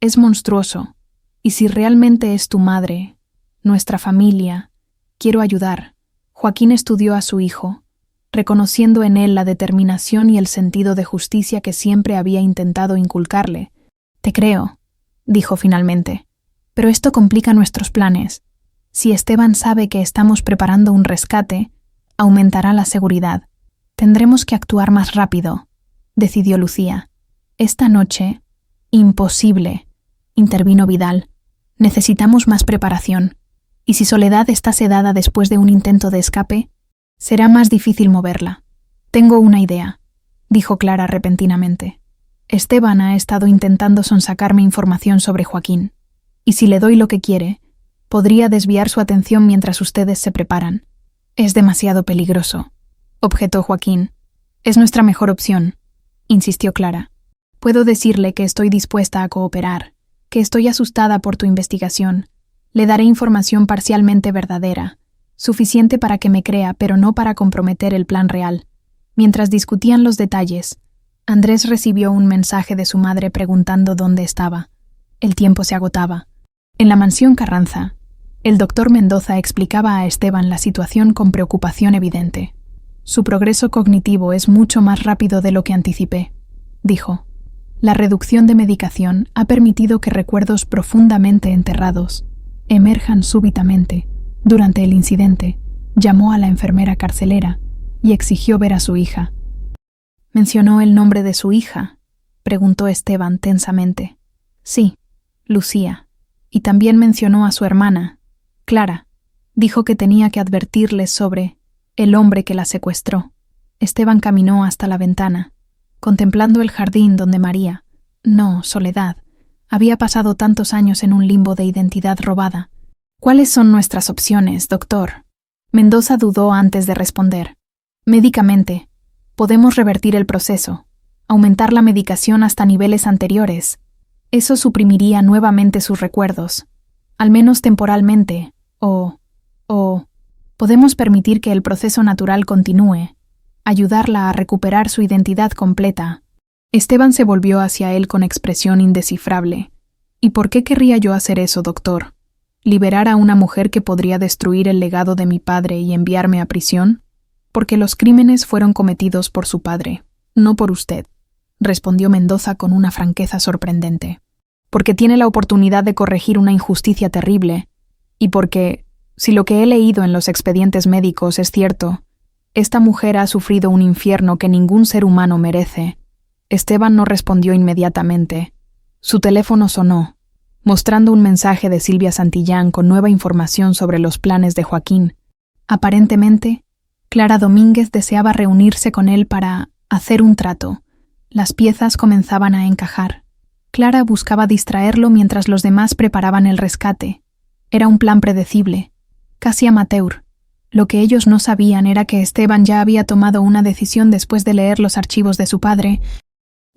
es monstruoso. Y si realmente es tu madre, nuestra familia, quiero ayudar. Joaquín estudió a su hijo, reconociendo en él la determinación y el sentido de justicia que siempre había intentado inculcarle. Te creo, dijo finalmente, pero esto complica nuestros planes. Si Esteban sabe que estamos preparando un rescate, aumentará la seguridad. Tendremos que actuar más rápido, decidió Lucía. Esta noche, imposible, intervino Vidal. Necesitamos más preparación. Y si Soledad está sedada después de un intento de escape, será más difícil moverla. Tengo una idea, dijo Clara repentinamente. Esteban ha estado intentando sonsacarme información sobre Joaquín, y si le doy lo que quiere, podría desviar su atención mientras ustedes se preparan. Es demasiado peligroso, objetó Joaquín. Es nuestra mejor opción, insistió Clara. Puedo decirle que estoy dispuesta a cooperar, que estoy asustada por tu investigación. Le daré información parcialmente verdadera, suficiente para que me crea, pero no para comprometer el plan real. Mientras discutían los detalles, Andrés recibió un mensaje de su madre preguntando dónde estaba. El tiempo se agotaba. En la mansión Carranza, el doctor Mendoza explicaba a Esteban la situación con preocupación evidente. Su progreso cognitivo es mucho más rápido de lo que anticipé, dijo. La reducción de medicación ha permitido que recuerdos profundamente enterrados emerjan súbitamente. Durante el incidente, llamó a la enfermera carcelera y exigió ver a su hija. ¿Mencionó el nombre de su hija?, preguntó Esteban tensamente. Sí, Lucía. Y también mencionó a su hermana, Clara. Dijo que tenía que advertirles sobre el hombre que la secuestró. Esteban caminó hasta la ventana, contemplando el jardín donde María, no, Soledad, había pasado tantos años en un limbo de identidad robada. ¿Cuáles son nuestras opciones, doctor? Mendoza dudó antes de responder. Médicamente, podemos revertir el proceso, aumentar la medicación hasta niveles anteriores. Eso suprimiría nuevamente sus recuerdos, al menos temporalmente, o podemos permitir que el proceso natural continúe, ayudarla a recuperar su identidad completa. Esteban se volvió hacia él con expresión indescifrable. ¿Y por qué querría yo hacer eso, doctor? ¿Liberar a una mujer que podría destruir el legado de mi padre y enviarme a prisión? Porque los crímenes fueron cometidos por su padre, no por usted, respondió Mendoza con una franqueza sorprendente. Porque tiene la oportunidad de corregir una injusticia terrible, y porque, si lo que he leído en los expedientes médicos es cierto, esta mujer ha sufrido un infierno que ningún ser humano merece. Esteban no respondió inmediatamente. Su teléfono sonó, mostrando un mensaje de Silvia Santillán con nueva información sobre los planes de Joaquín. Aparentemente, Clara Domínguez deseaba reunirse con él para hacer un trato. Las piezas comenzaban a encajar. Clara buscaba distraerlo mientras los demás preparaban el rescate. Era un plan predecible, casi amateur. Lo que ellos no sabían era que Esteban ya había tomado una decisión después de leer los archivos de su padre,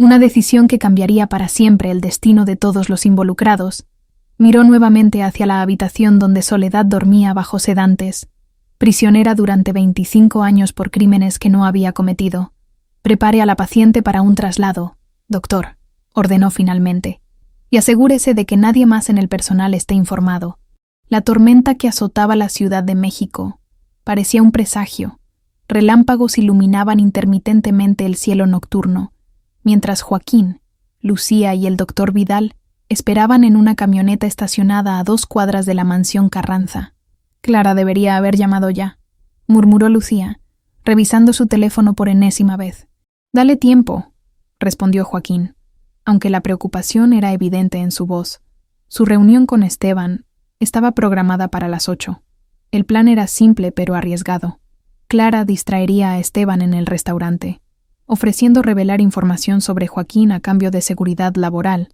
una decisión que cambiaría para siempre el destino de todos los involucrados. Miró nuevamente hacia la habitación donde Soledad dormía bajo sedantes, prisionera durante 25 años por crímenes que no había cometido. Prepare a la paciente para un traslado, doctor, ordenó finalmente, y asegúrese de que nadie más en el personal esté informado. La tormenta que azotaba la Ciudad de México parecía un presagio. Relámpagos iluminaban intermitentemente el cielo nocturno, mientras Joaquín, Lucía y el doctor Vidal esperaban en una camioneta estacionada a 2 cuadras de la mansión Carranza. Clara debería haber llamado ya. murmuró Lucía, revisando su teléfono por enésima vez. «Dale tiempo», respondió Joaquín, aunque la preocupación era evidente en su voz. Su reunión con Esteban estaba programada para las 8. El plan era simple pero arriesgado. Clara distraería a Esteban en el restaurante, ofreciendo revelar información sobre Joaquín a cambio de seguridad laboral.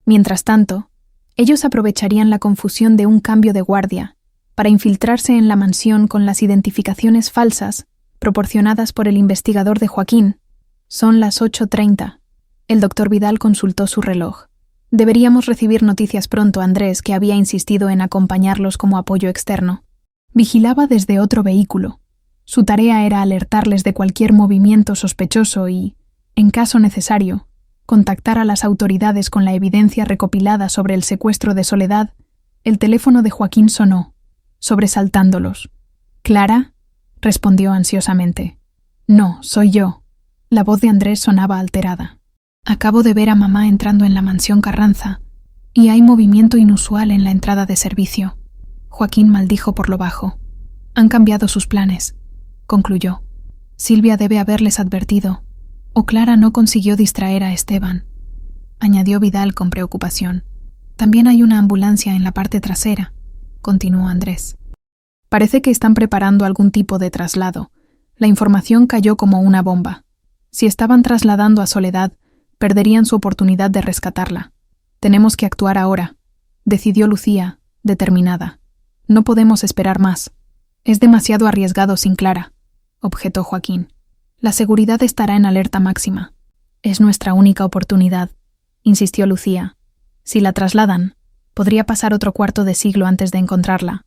Mientras tanto, ellos aprovecharían la confusión de un cambio de guardia para infiltrarse en la mansión con las identificaciones falsas proporcionadas por el investigador de Joaquín. Son las 8:30. El doctor Vidal consultó su reloj. Deberíamos recibir noticias pronto, Andrés, que había insistido en acompañarlos como apoyo externo. Vigilaba desde otro vehículo. Su tarea era alertarles de cualquier movimiento sospechoso y, en caso necesario, contactar a las autoridades con la evidencia recopilada sobre el secuestro de Soledad. El teléfono de Joaquín sonó, sobresaltándolos. «¿Clara?», respondió ansiosamente. «No, soy yo». La voz de Andrés sonaba alterada. «Acabo de ver a mamá entrando en la mansión Carranza y hay movimiento inusual en la entrada de servicio». Joaquín maldijo por lo bajo. «Han cambiado sus planes», concluyó. «Silvia debe haberles advertido, o Clara no consiguió distraer a Esteban», añadió Vidal con preocupación. «También hay una ambulancia en la parte trasera», continuó Andrés. «Parece que están preparando algún tipo de traslado. La información cayó como una bomba. Si estaban trasladando a Soledad, perderían su oportunidad de rescatarla. Tenemos que actuar ahora», decidió Lucía, determinada. «No podemos esperar más». «Es demasiado arriesgado sin Clara», objetó Joaquín. «La seguridad estará en alerta máxima». «Es nuestra única oportunidad», insistió Lucía. «Si la trasladan, podría pasar otro cuarto de siglo antes de encontrarla».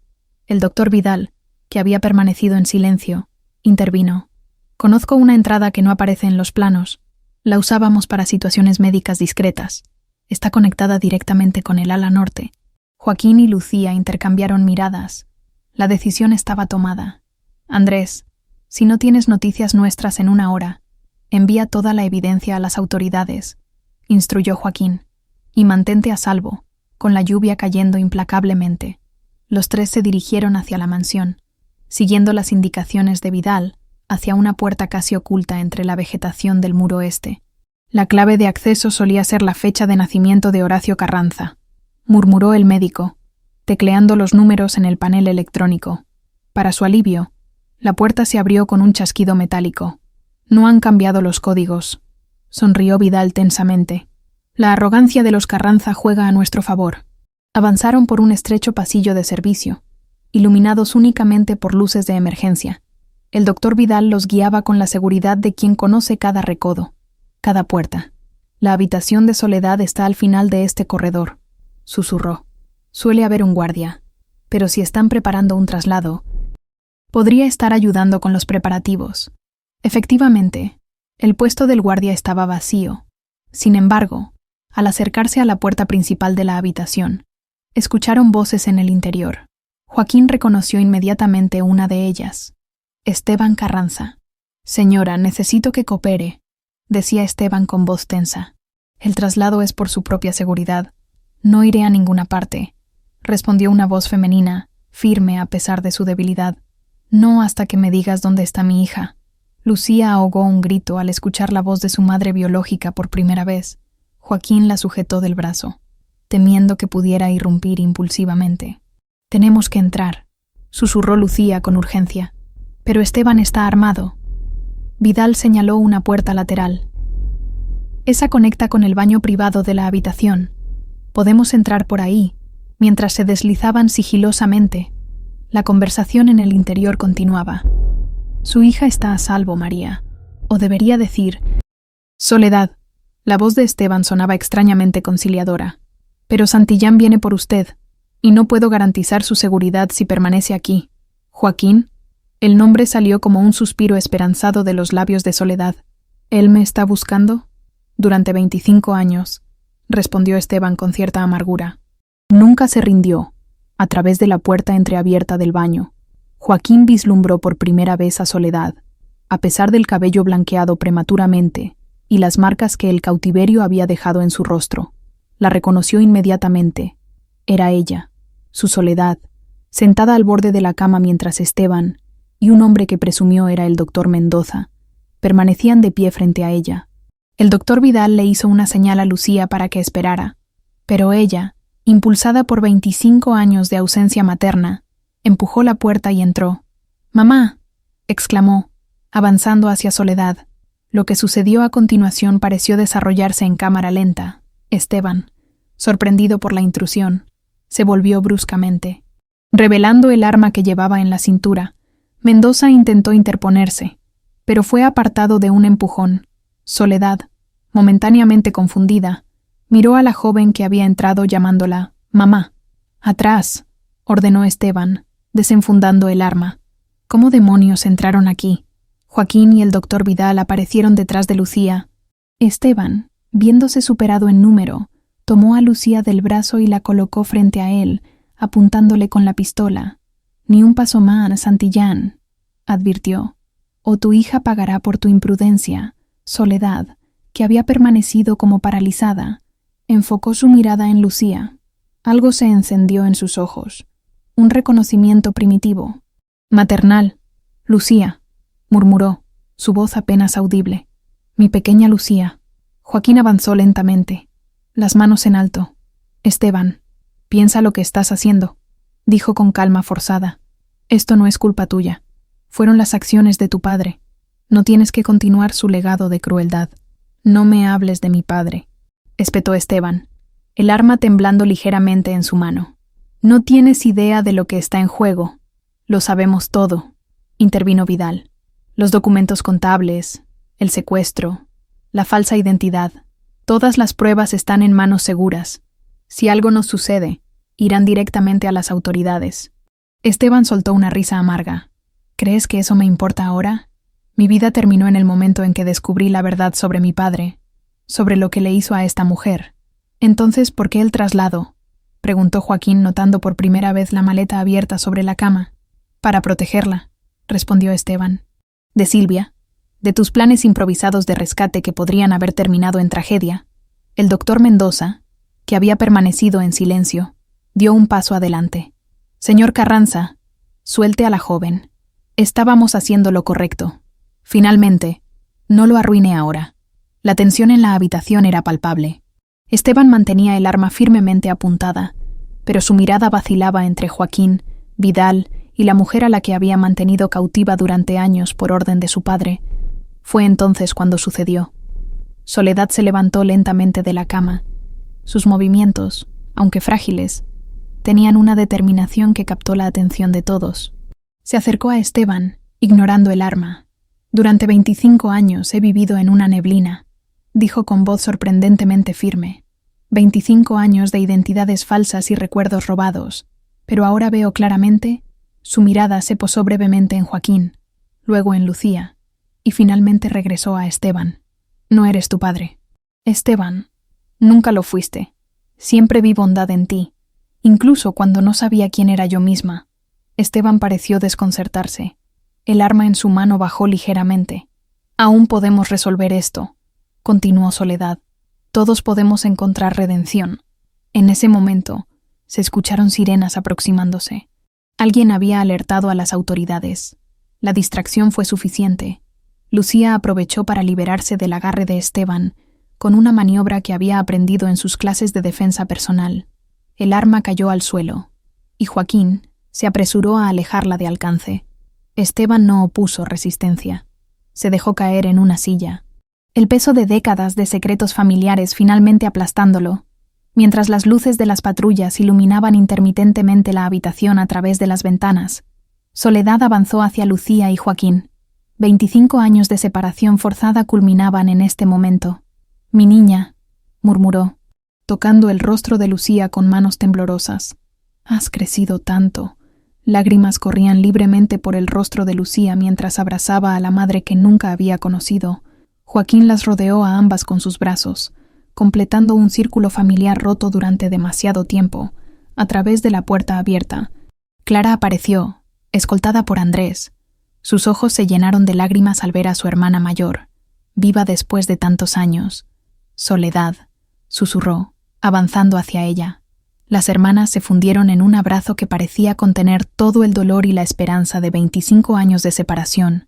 El doctor Vidal, que había permanecido en silencio, intervino. «Conozco una entrada que no aparece en los planos. La usábamos para situaciones médicas discretas. Está conectada directamente con el ala norte». Joaquín y Lucía intercambiaron miradas. La decisión estaba tomada. «Andrés, si no tienes noticias nuestras en 1 hora, envía toda la evidencia a las autoridades», instruyó Joaquín, «y mantente a salvo, con la lluvia cayendo implacablemente». Los 3 se dirigieron hacia la mansión, siguiendo las indicaciones de Vidal, hacia una puerta casi oculta entre la vegetación del muro este. La clave de acceso solía ser la fecha de nacimiento de Horacio Carranza, murmuró el médico, tecleando los números en el panel electrónico. Para su alivio, la puerta se abrió con un chasquido metálico. «No han cambiado los códigos», sonrió Vidal tensamente. «La arrogancia de los Carranza juega a nuestro favor». Avanzaron por un estrecho pasillo de servicio, iluminados únicamente por luces de emergencia. El doctor Vidal los guiaba con la seguridad de quien conoce cada recodo, cada puerta. «La habitación de Soledad está al final de este corredor», susurró. «Suele haber un guardia, pero si están preparando un traslado, podría estar ayudando con los preparativos». Efectivamente, el puesto del guardia estaba vacío. Sin embargo, al acercarse a la puerta principal de la habitación, escucharon voces en el interior. Joaquín reconoció inmediatamente una de ellas. Esteban Carranza. «Señora, necesito que coopere», decía Esteban con voz tensa. «El traslado es por su propia seguridad. No iré a ninguna parte», respondió una voz femenina, firme a pesar de su debilidad. «No hasta que me digas dónde está mi hija». Lucía ahogó un grito al escuchar la voz de su madre biológica por primera vez. Joaquín la sujetó del brazo, temiendo que pudiera irrumpir impulsivamente. «Tenemos que entrar», susurró Lucía con urgencia. «Pero Esteban está armado». Vidal señaló una puerta lateral. «Esa conecta con el baño privado de la habitación. Podemos entrar por ahí», mientras se deslizaban sigilosamente. La conversación en el interior continuaba. «Su hija está a salvo, María. O debería decir, Soledad». La voz de Esteban sonaba extrañamente conciliadora. «Pero Santillán viene por usted, y no puedo garantizar su seguridad si permanece aquí. Joaquín». El nombre salió como un suspiro esperanzado de los labios de Soledad. «¿Él me está buscando?» «Durante 25 años», respondió Esteban con cierta amargura. Nunca se rindió. A través de la puerta entreabierta del baño, Joaquín vislumbró por primera vez a Soledad, a pesar del cabello blanqueado prematuramente y las marcas que el cautiverio había dejado en su rostro. La reconoció inmediatamente. Era ella, su Soledad, sentada al borde de la cama mientras Esteban, y un hombre que presumió era el doctor Mendoza. Permanecían de pie frente a ella. El doctor Vidal le hizo una señal a Lucía para que esperara, pero ella, impulsada por 25 años de ausencia materna, empujó la puerta y entró. «¡Mamá!», exclamó, avanzando hacia Soledad. Lo que sucedió a continuación pareció desarrollarse en cámara lenta. Esteban, sorprendido por la intrusión, se volvió bruscamente. Revelando el arma que llevaba en la cintura, Mendoza intentó interponerse, pero fue apartado de un empujón. Soledad, momentáneamente confundida, miró a la joven que había entrado llamándola «mamá». «Atrás», ordenó Esteban, desenfundando el arma. «¿Cómo demonios entraron aquí?». Joaquín y el doctor Vidal aparecieron detrás de Lucía. Esteban, viéndose superado en número, tomó a Lucía del brazo y la colocó frente a él, apuntándole con la pistola. «Ni un paso más, Santillán», advirtió, «o tu hija pagará por tu imprudencia». Soledad, que había permanecido como paralizada, enfocó su mirada en Lucía. Algo se encendió en sus ojos. Un reconocimiento primitivo. «Maternal. Lucía», murmuró, su voz apenas audible. «Mi pequeña Lucía». Joaquín avanzó lentamente, las manos en alto. «Esteban, piensa lo que estás haciendo», dijo con calma forzada. «Esto no es culpa tuya. Fueron las acciones de tu padre. No tienes que continuar su legado de crueldad». «No me hables de mi padre», espetó Esteban, el arma temblando ligeramente en su mano. «No tienes idea de lo que está en juego». «Lo sabemos todo», intervino Vidal. «Los documentos contables, el secuestro, la falsa identidad, todas las pruebas están en manos seguras. Si algo nos sucede, irán directamente a las autoridades». Esteban soltó una risa amarga. «¿Crees que eso me importa ahora? Mi vida terminó en el momento en que descubrí la verdad sobre mi padre, sobre lo que le hizo a esta mujer. Entonces, ¿por qué el traslado?», preguntó Joaquín, notando por primera vez la maleta abierta sobre la cama. «Para protegerla», respondió Esteban. «De Silvia, de tus planes improvisados de rescate que podrían haber terminado en tragedia». El doctor Mendoza, que había permanecido en silencio, dio un paso adelante. «Señor Carranza, suelte a la joven. Estábamos haciendo lo correcto. Finalmente, no lo arruine ahora». La tensión en la habitación era palpable. Esteban mantenía el arma firmemente apuntada, pero su mirada vacilaba entre Joaquín, Vidal y la mujer a la que había mantenido cautiva durante años por orden de su padre. Fue entonces cuando sucedió. Soledad se levantó lentamente de la cama. Sus movimientos, aunque frágiles, tenían una determinación que captó la atención de todos. Se acercó a Esteban, ignorando el arma. «Durante 25 años he vivido en una neblina», dijo con voz sorprendentemente firme. 25 años de identidades falsas y recuerdos robados, pero ahora veo claramente. Su mirada se posó brevemente en Joaquín, luego en Lucía, y finalmente regresó a Esteban. «No eres tu padre. Esteban, nunca lo fuiste. Siempre vi bondad en ti, incluso cuando no sabía quién era yo misma». Esteban pareció desconcertarse. El arma en su mano bajó ligeramente. «Aún podemos resolver esto», continuó Soledad. «Todos podemos encontrar redención». En ese momento, se escucharon sirenas aproximándose. Alguien había alertado a las autoridades. La distracción fue suficiente. Lucía aprovechó para liberarse del agarre de Esteban, con una maniobra que había aprendido en sus clases de defensa personal. El arma cayó al suelo, y Joaquín se apresuró a alejarla de alcance. Esteban no opuso resistencia. Se dejó caer en una silla, el peso de décadas de secretos familiares finalmente aplastándolo, mientras las luces de las patrullas iluminaban intermitentemente la habitación a través de las ventanas. Soledad avanzó hacia Lucía y Joaquín. 25 años de separación forzada culminaban en este momento. «Mi niña», murmuró, tocando el rostro de Lucía con manos temblorosas. «Has crecido tanto». Lágrimas corrían libremente por el rostro de Lucía mientras abrazaba a la madre que nunca había conocido. Joaquín las rodeó a ambas con sus brazos, completando un círculo familiar roto durante demasiado tiempo, a través de la puerta abierta. Clara apareció, escoltada por Andrés. Sus ojos se llenaron de lágrimas al ver a su hermana mayor, viva después de tantos años. «Soledad», susurró, avanzando hacia ella. Las hermanas se fundieron en un abrazo que parecía contener todo el dolor y la esperanza de 25 años de separación.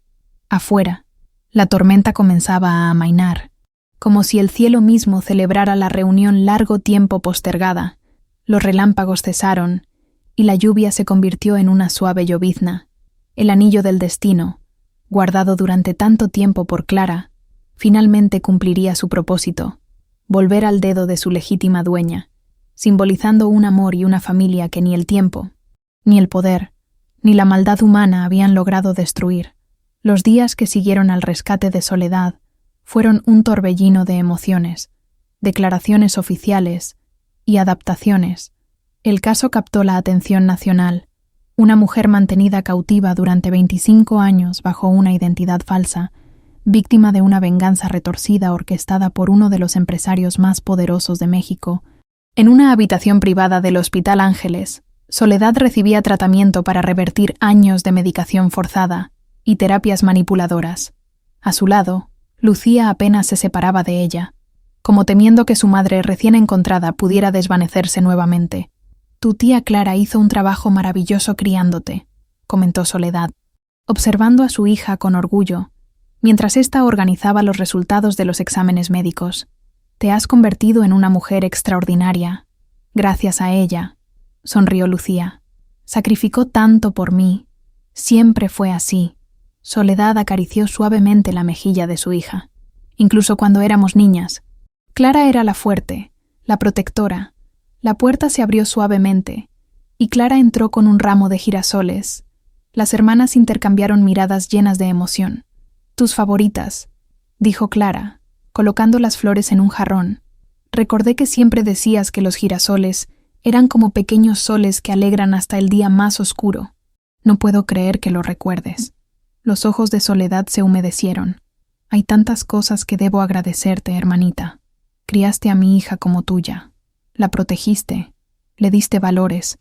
Afuera, la tormenta comenzaba a amainar, como si el cielo mismo celebrara la reunión largo tiempo postergada. Los relámpagos cesaron, y la lluvia se convirtió en una suave llovizna. El anillo del destino, guardado durante tanto tiempo por Clara, finalmente cumpliría su propósito, volver al dedo de su legítima dueña, simbolizando un amor y una familia que ni el tiempo, ni el poder, ni la maldad humana habían logrado destruir. Los días que siguieron al rescate de Soledad fueron un torbellino de emociones, declaraciones oficiales y adaptaciones. El caso captó la atención nacional. Una mujer mantenida cautiva durante 25 años bajo una identidad falsa, víctima de una venganza retorcida orquestada por uno de los empresarios más poderosos de México. En una habitación privada del Hospital Ángeles, Soledad recibía tratamiento para revertir años de medicación forzada y terapias manipuladoras. A su lado, Lucía apenas se separaba de ella, como temiendo que su madre recién encontrada pudiera desvanecerse nuevamente. «Tu tía Clara hizo un trabajo maravilloso criándote», comentó Soledad, observando a su hija con orgullo, mientras ésta organizaba los resultados de los exámenes médicos. «Te has convertido en una mujer extraordinaria. Gracias a ella», sonrió Lucía. «Sacrificó tanto por mí. Siempre fue así». Soledad acarició suavemente la mejilla de su hija. «Incluso cuando éramos niñas. Clara era la fuerte, la protectora». La puerta se abrió suavemente, y Clara entró con un ramo de girasoles. Las hermanas intercambiaron miradas llenas de emoción. «Tus favoritas», dijo Clara, colocando las flores en un jarrón. «Recordé que siempre decías que los girasoles eran como pequeños soles que alegran hasta el día más oscuro. No puedo creer que lo recuerdes». Los ojos de Soledad se humedecieron. «Hay tantas cosas que debo agradecerte, hermanita. Criaste a mi hija como tuya. La protegiste, le diste valores».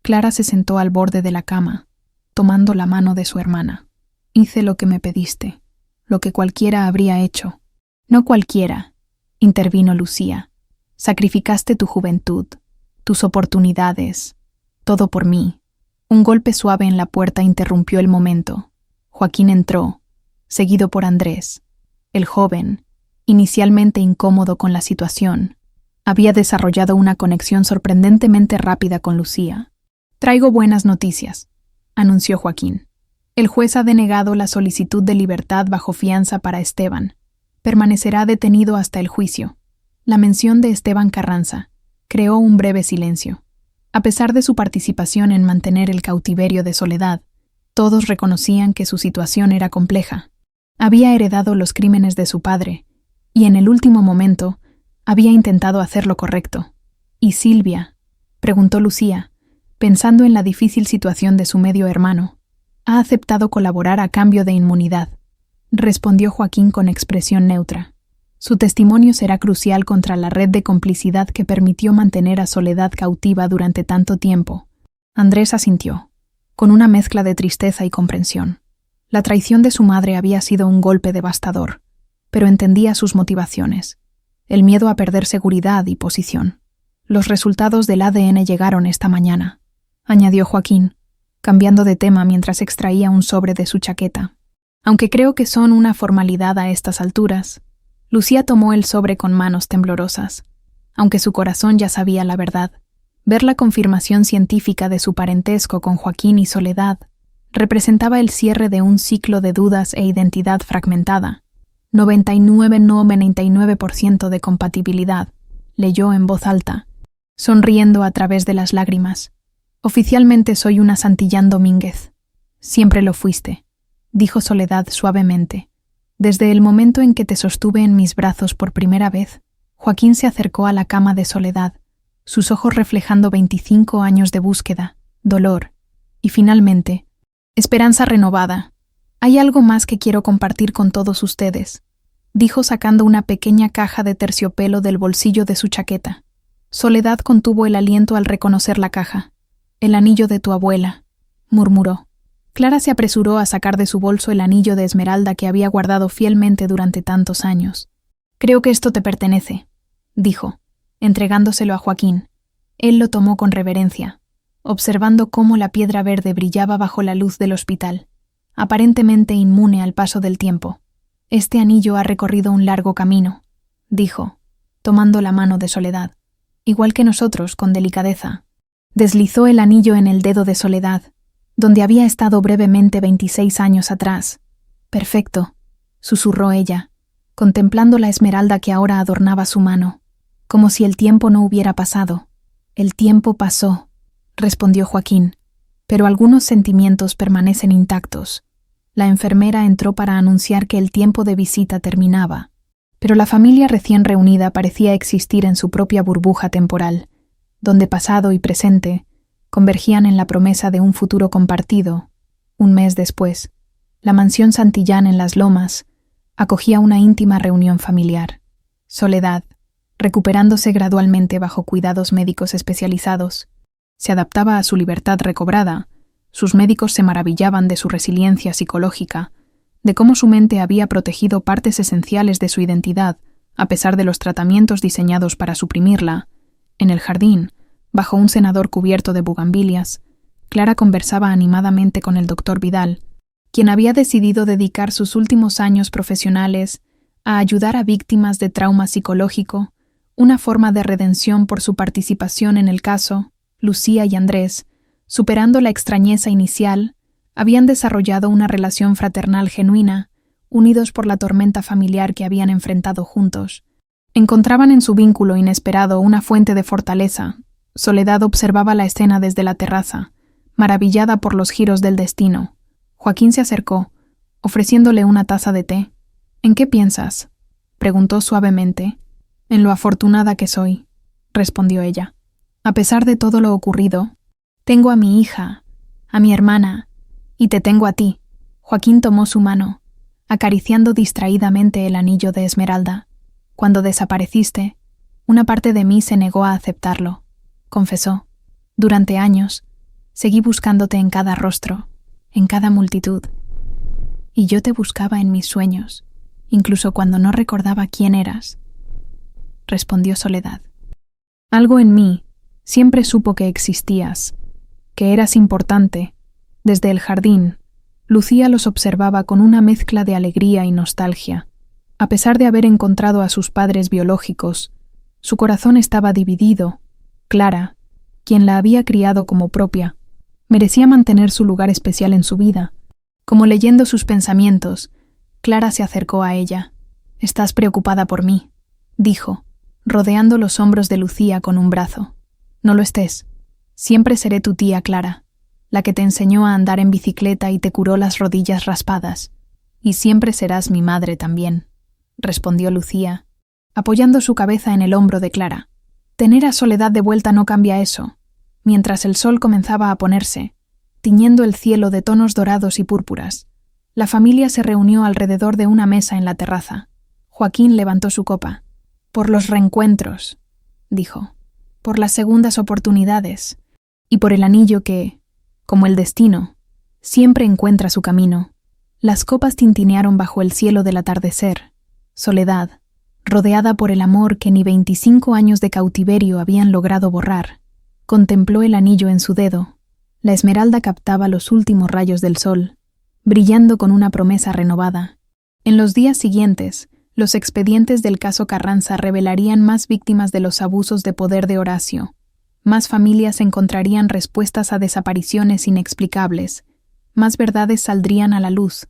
Clara se sentó al borde de la cama, tomando la mano de su hermana. «Hice lo que me pediste, lo que cualquiera habría hecho». «No cualquiera», intervino Lucía. «Sacrificaste tu juventud, tus oportunidades, todo por mí». Un golpe suave en la puerta interrumpió el momento. Joaquín entró, seguido por Andrés. El joven, inicialmente incómodo con la situación, había desarrollado una conexión sorprendentemente rápida con Lucía. «Traigo buenas noticias», anunció Joaquín. «El juez ha denegado la solicitud de libertad bajo fianza para Esteban. Permanecerá detenido hasta el juicio». La mención de Esteban Carranza creó un breve silencio. A pesar de su participación en mantener el cautiverio de Soledad, todos reconocían que su situación era compleja. Había heredado los crímenes de su padre, y en el último momento había intentado hacer lo correcto. «¿Y Silvia?», preguntó Lucía, pensando en la difícil situación de su medio hermano. «Ha aceptado colaborar a cambio de inmunidad», respondió Joaquín con expresión neutra. «Su testimonio será crucial contra la red de complicidad que permitió mantener a Soledad cautiva durante tanto tiempo». Andrés asintió, con una mezcla de tristeza y comprensión. La traición de su madre había sido un golpe devastador, pero entendía sus motivaciones. El miedo a perder seguridad y posición. «Los resultados del ADN llegaron esta mañana», añadió Joaquín, cambiando de tema mientras extraía un sobre de su chaqueta. «Aunque creo que son una formalidad a estas alturas». Lucía tomó el sobre con manos temblorosas, aunque su corazón ya sabía la verdad. Ver la confirmación científica de su parentesco con Joaquín y Soledad representaba el cierre de un ciclo de dudas e identidad fragmentada. 99% de compatibilidad, leyó en voz alta, sonriendo a través de las lágrimas. «Oficialmente soy una Santillán Domínguez». «Siempre lo fuiste», dijo Soledad suavemente. «Desde el momento en que te sostuve en mis brazos por primera vez». Joaquín se acercó a la cama de Soledad, sus ojos reflejando 25 años de búsqueda, dolor y, finalmente, esperanza renovada. «Hay algo más que quiero compartir con todos ustedes», dijo sacando una pequeña caja de terciopelo del bolsillo de su chaqueta. Soledad contuvo el aliento al reconocer la caja. «El anillo de tu abuela», murmuró. Clara se apresuró a sacar de su bolso el anillo de esmeralda que había guardado fielmente durante tantos años. «Creo que esto te pertenece», dijo, entregándoselo a Joaquín. Él lo tomó con reverencia, observando cómo la piedra verde brillaba bajo la luz del hospital, aparentemente inmune al paso del tiempo. «Este anillo ha recorrido un largo camino», dijo, tomando la mano de Soledad. Igual que nosotros, con delicadeza. Deslizó el anillo en el dedo de Soledad, donde había estado brevemente 26 años atrás. «Perfecto», susurró ella, contemplando la esmeralda que ahora adornaba su mano, como si el tiempo no hubiera pasado. «El tiempo pasó», respondió Joaquín, «pero algunos sentimientos permanecen intactos». La enfermera entró para anunciar que el tiempo de visita terminaba, pero la familia recién reunida parecía existir en su propia burbuja temporal, donde pasado y presente convergían en la promesa de un futuro compartido. Un mes después, la mansión Santillán en Las Lomas acogía una íntima reunión familiar. Soledad, recuperándose gradualmente bajo cuidados médicos especializados, se adaptaba a su libertad recobrada. Sus médicos se maravillaban de su resiliencia psicológica, de cómo su mente había protegido partes esenciales de su identidad, a pesar de los tratamientos diseñados para suprimirla. En el jardín, bajo un cenador cubierto de bugambilias, Clara conversaba animadamente con el doctor Vidal, quien había decidido dedicar sus últimos años profesionales a ayudar a víctimas de trauma psicológico, una forma de redención por su participación en el caso. Lucía y Andrés, superando la extrañeza inicial, habían desarrollado una relación fraternal genuina, unidos por la tormenta familiar que habían enfrentado juntos. Encontraban en su vínculo inesperado una fuente de fortaleza. Soledad observaba la escena desde la terraza, maravillada por los giros del destino. Joaquín se acercó, ofreciéndole una taza de té. «¿En qué piensas?», preguntó suavemente. «En lo afortunada que soy», respondió ella. «A pesar de todo lo ocurrido, tengo a mi hija, a mi hermana, y te tengo a ti». Joaquín tomó su mano, acariciando distraídamente el anillo de esmeralda. «Cuando desapareciste, una parte de mí se negó a aceptarlo», confesó. «Durante años, seguí buscándote en cada rostro, en cada multitud. Y yo te buscaba en mis sueños, incluso cuando no recordaba quién eras», respondió Soledad. «Algo en mí siempre supo que existías, que eras importante». Desde el jardín, Lucía los observaba con una mezcla de alegría y nostalgia. A pesar de haber encontrado a sus padres biológicos, su corazón estaba dividido. Clara, quien la había criado como propia, merecía mantener su lugar especial en su vida. Como leyendo sus pensamientos, Clara se acercó a ella. «Estás preocupada por mí», dijo, rodeando los hombros de Lucía con un brazo. «No lo estés. Siempre seré tu tía Clara, la que te enseñó a andar en bicicleta y te curó las rodillas raspadas. Y siempre serás mi madre también», respondió Lucía, apoyando su cabeza en el hombro de Clara. Tener a Soledad de vuelta no cambia eso. Mientras el sol comenzaba a ponerse, tiñendo el cielo de tonos dorados y púrpuras, la familia se reunió alrededor de una mesa en la terraza. Joaquín levantó su copa. «Por los reencuentros», dijo, «por las segundas oportunidades, y por el anillo que, como el destino, siempre encuentra su camino». Las copas tintinearon bajo el cielo del atardecer. Soledad, rodeada por el amor que ni 25 años de cautiverio habían logrado borrar, contempló el anillo en su dedo. La esmeralda captaba los últimos rayos del sol, brillando con una promesa renovada. En los días siguientes, los expedientes del caso Carranza revelarían más víctimas de los abusos de poder de Horacio. Más familias encontrarían respuestas a desapariciones inexplicables. Más verdades saldrían a la luz.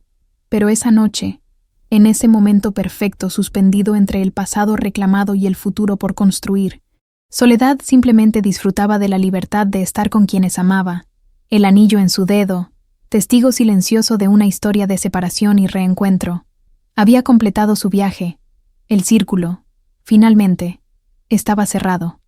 Pero esa noche, en ese momento perfecto suspendido entre el pasado reclamado y el futuro por construir, Soledad simplemente disfrutaba de la libertad de estar con quienes amaba, el anillo en su dedo, testigo silencioso de una historia de separación y reencuentro. Había completado su viaje. El círculo, finalmente, estaba cerrado.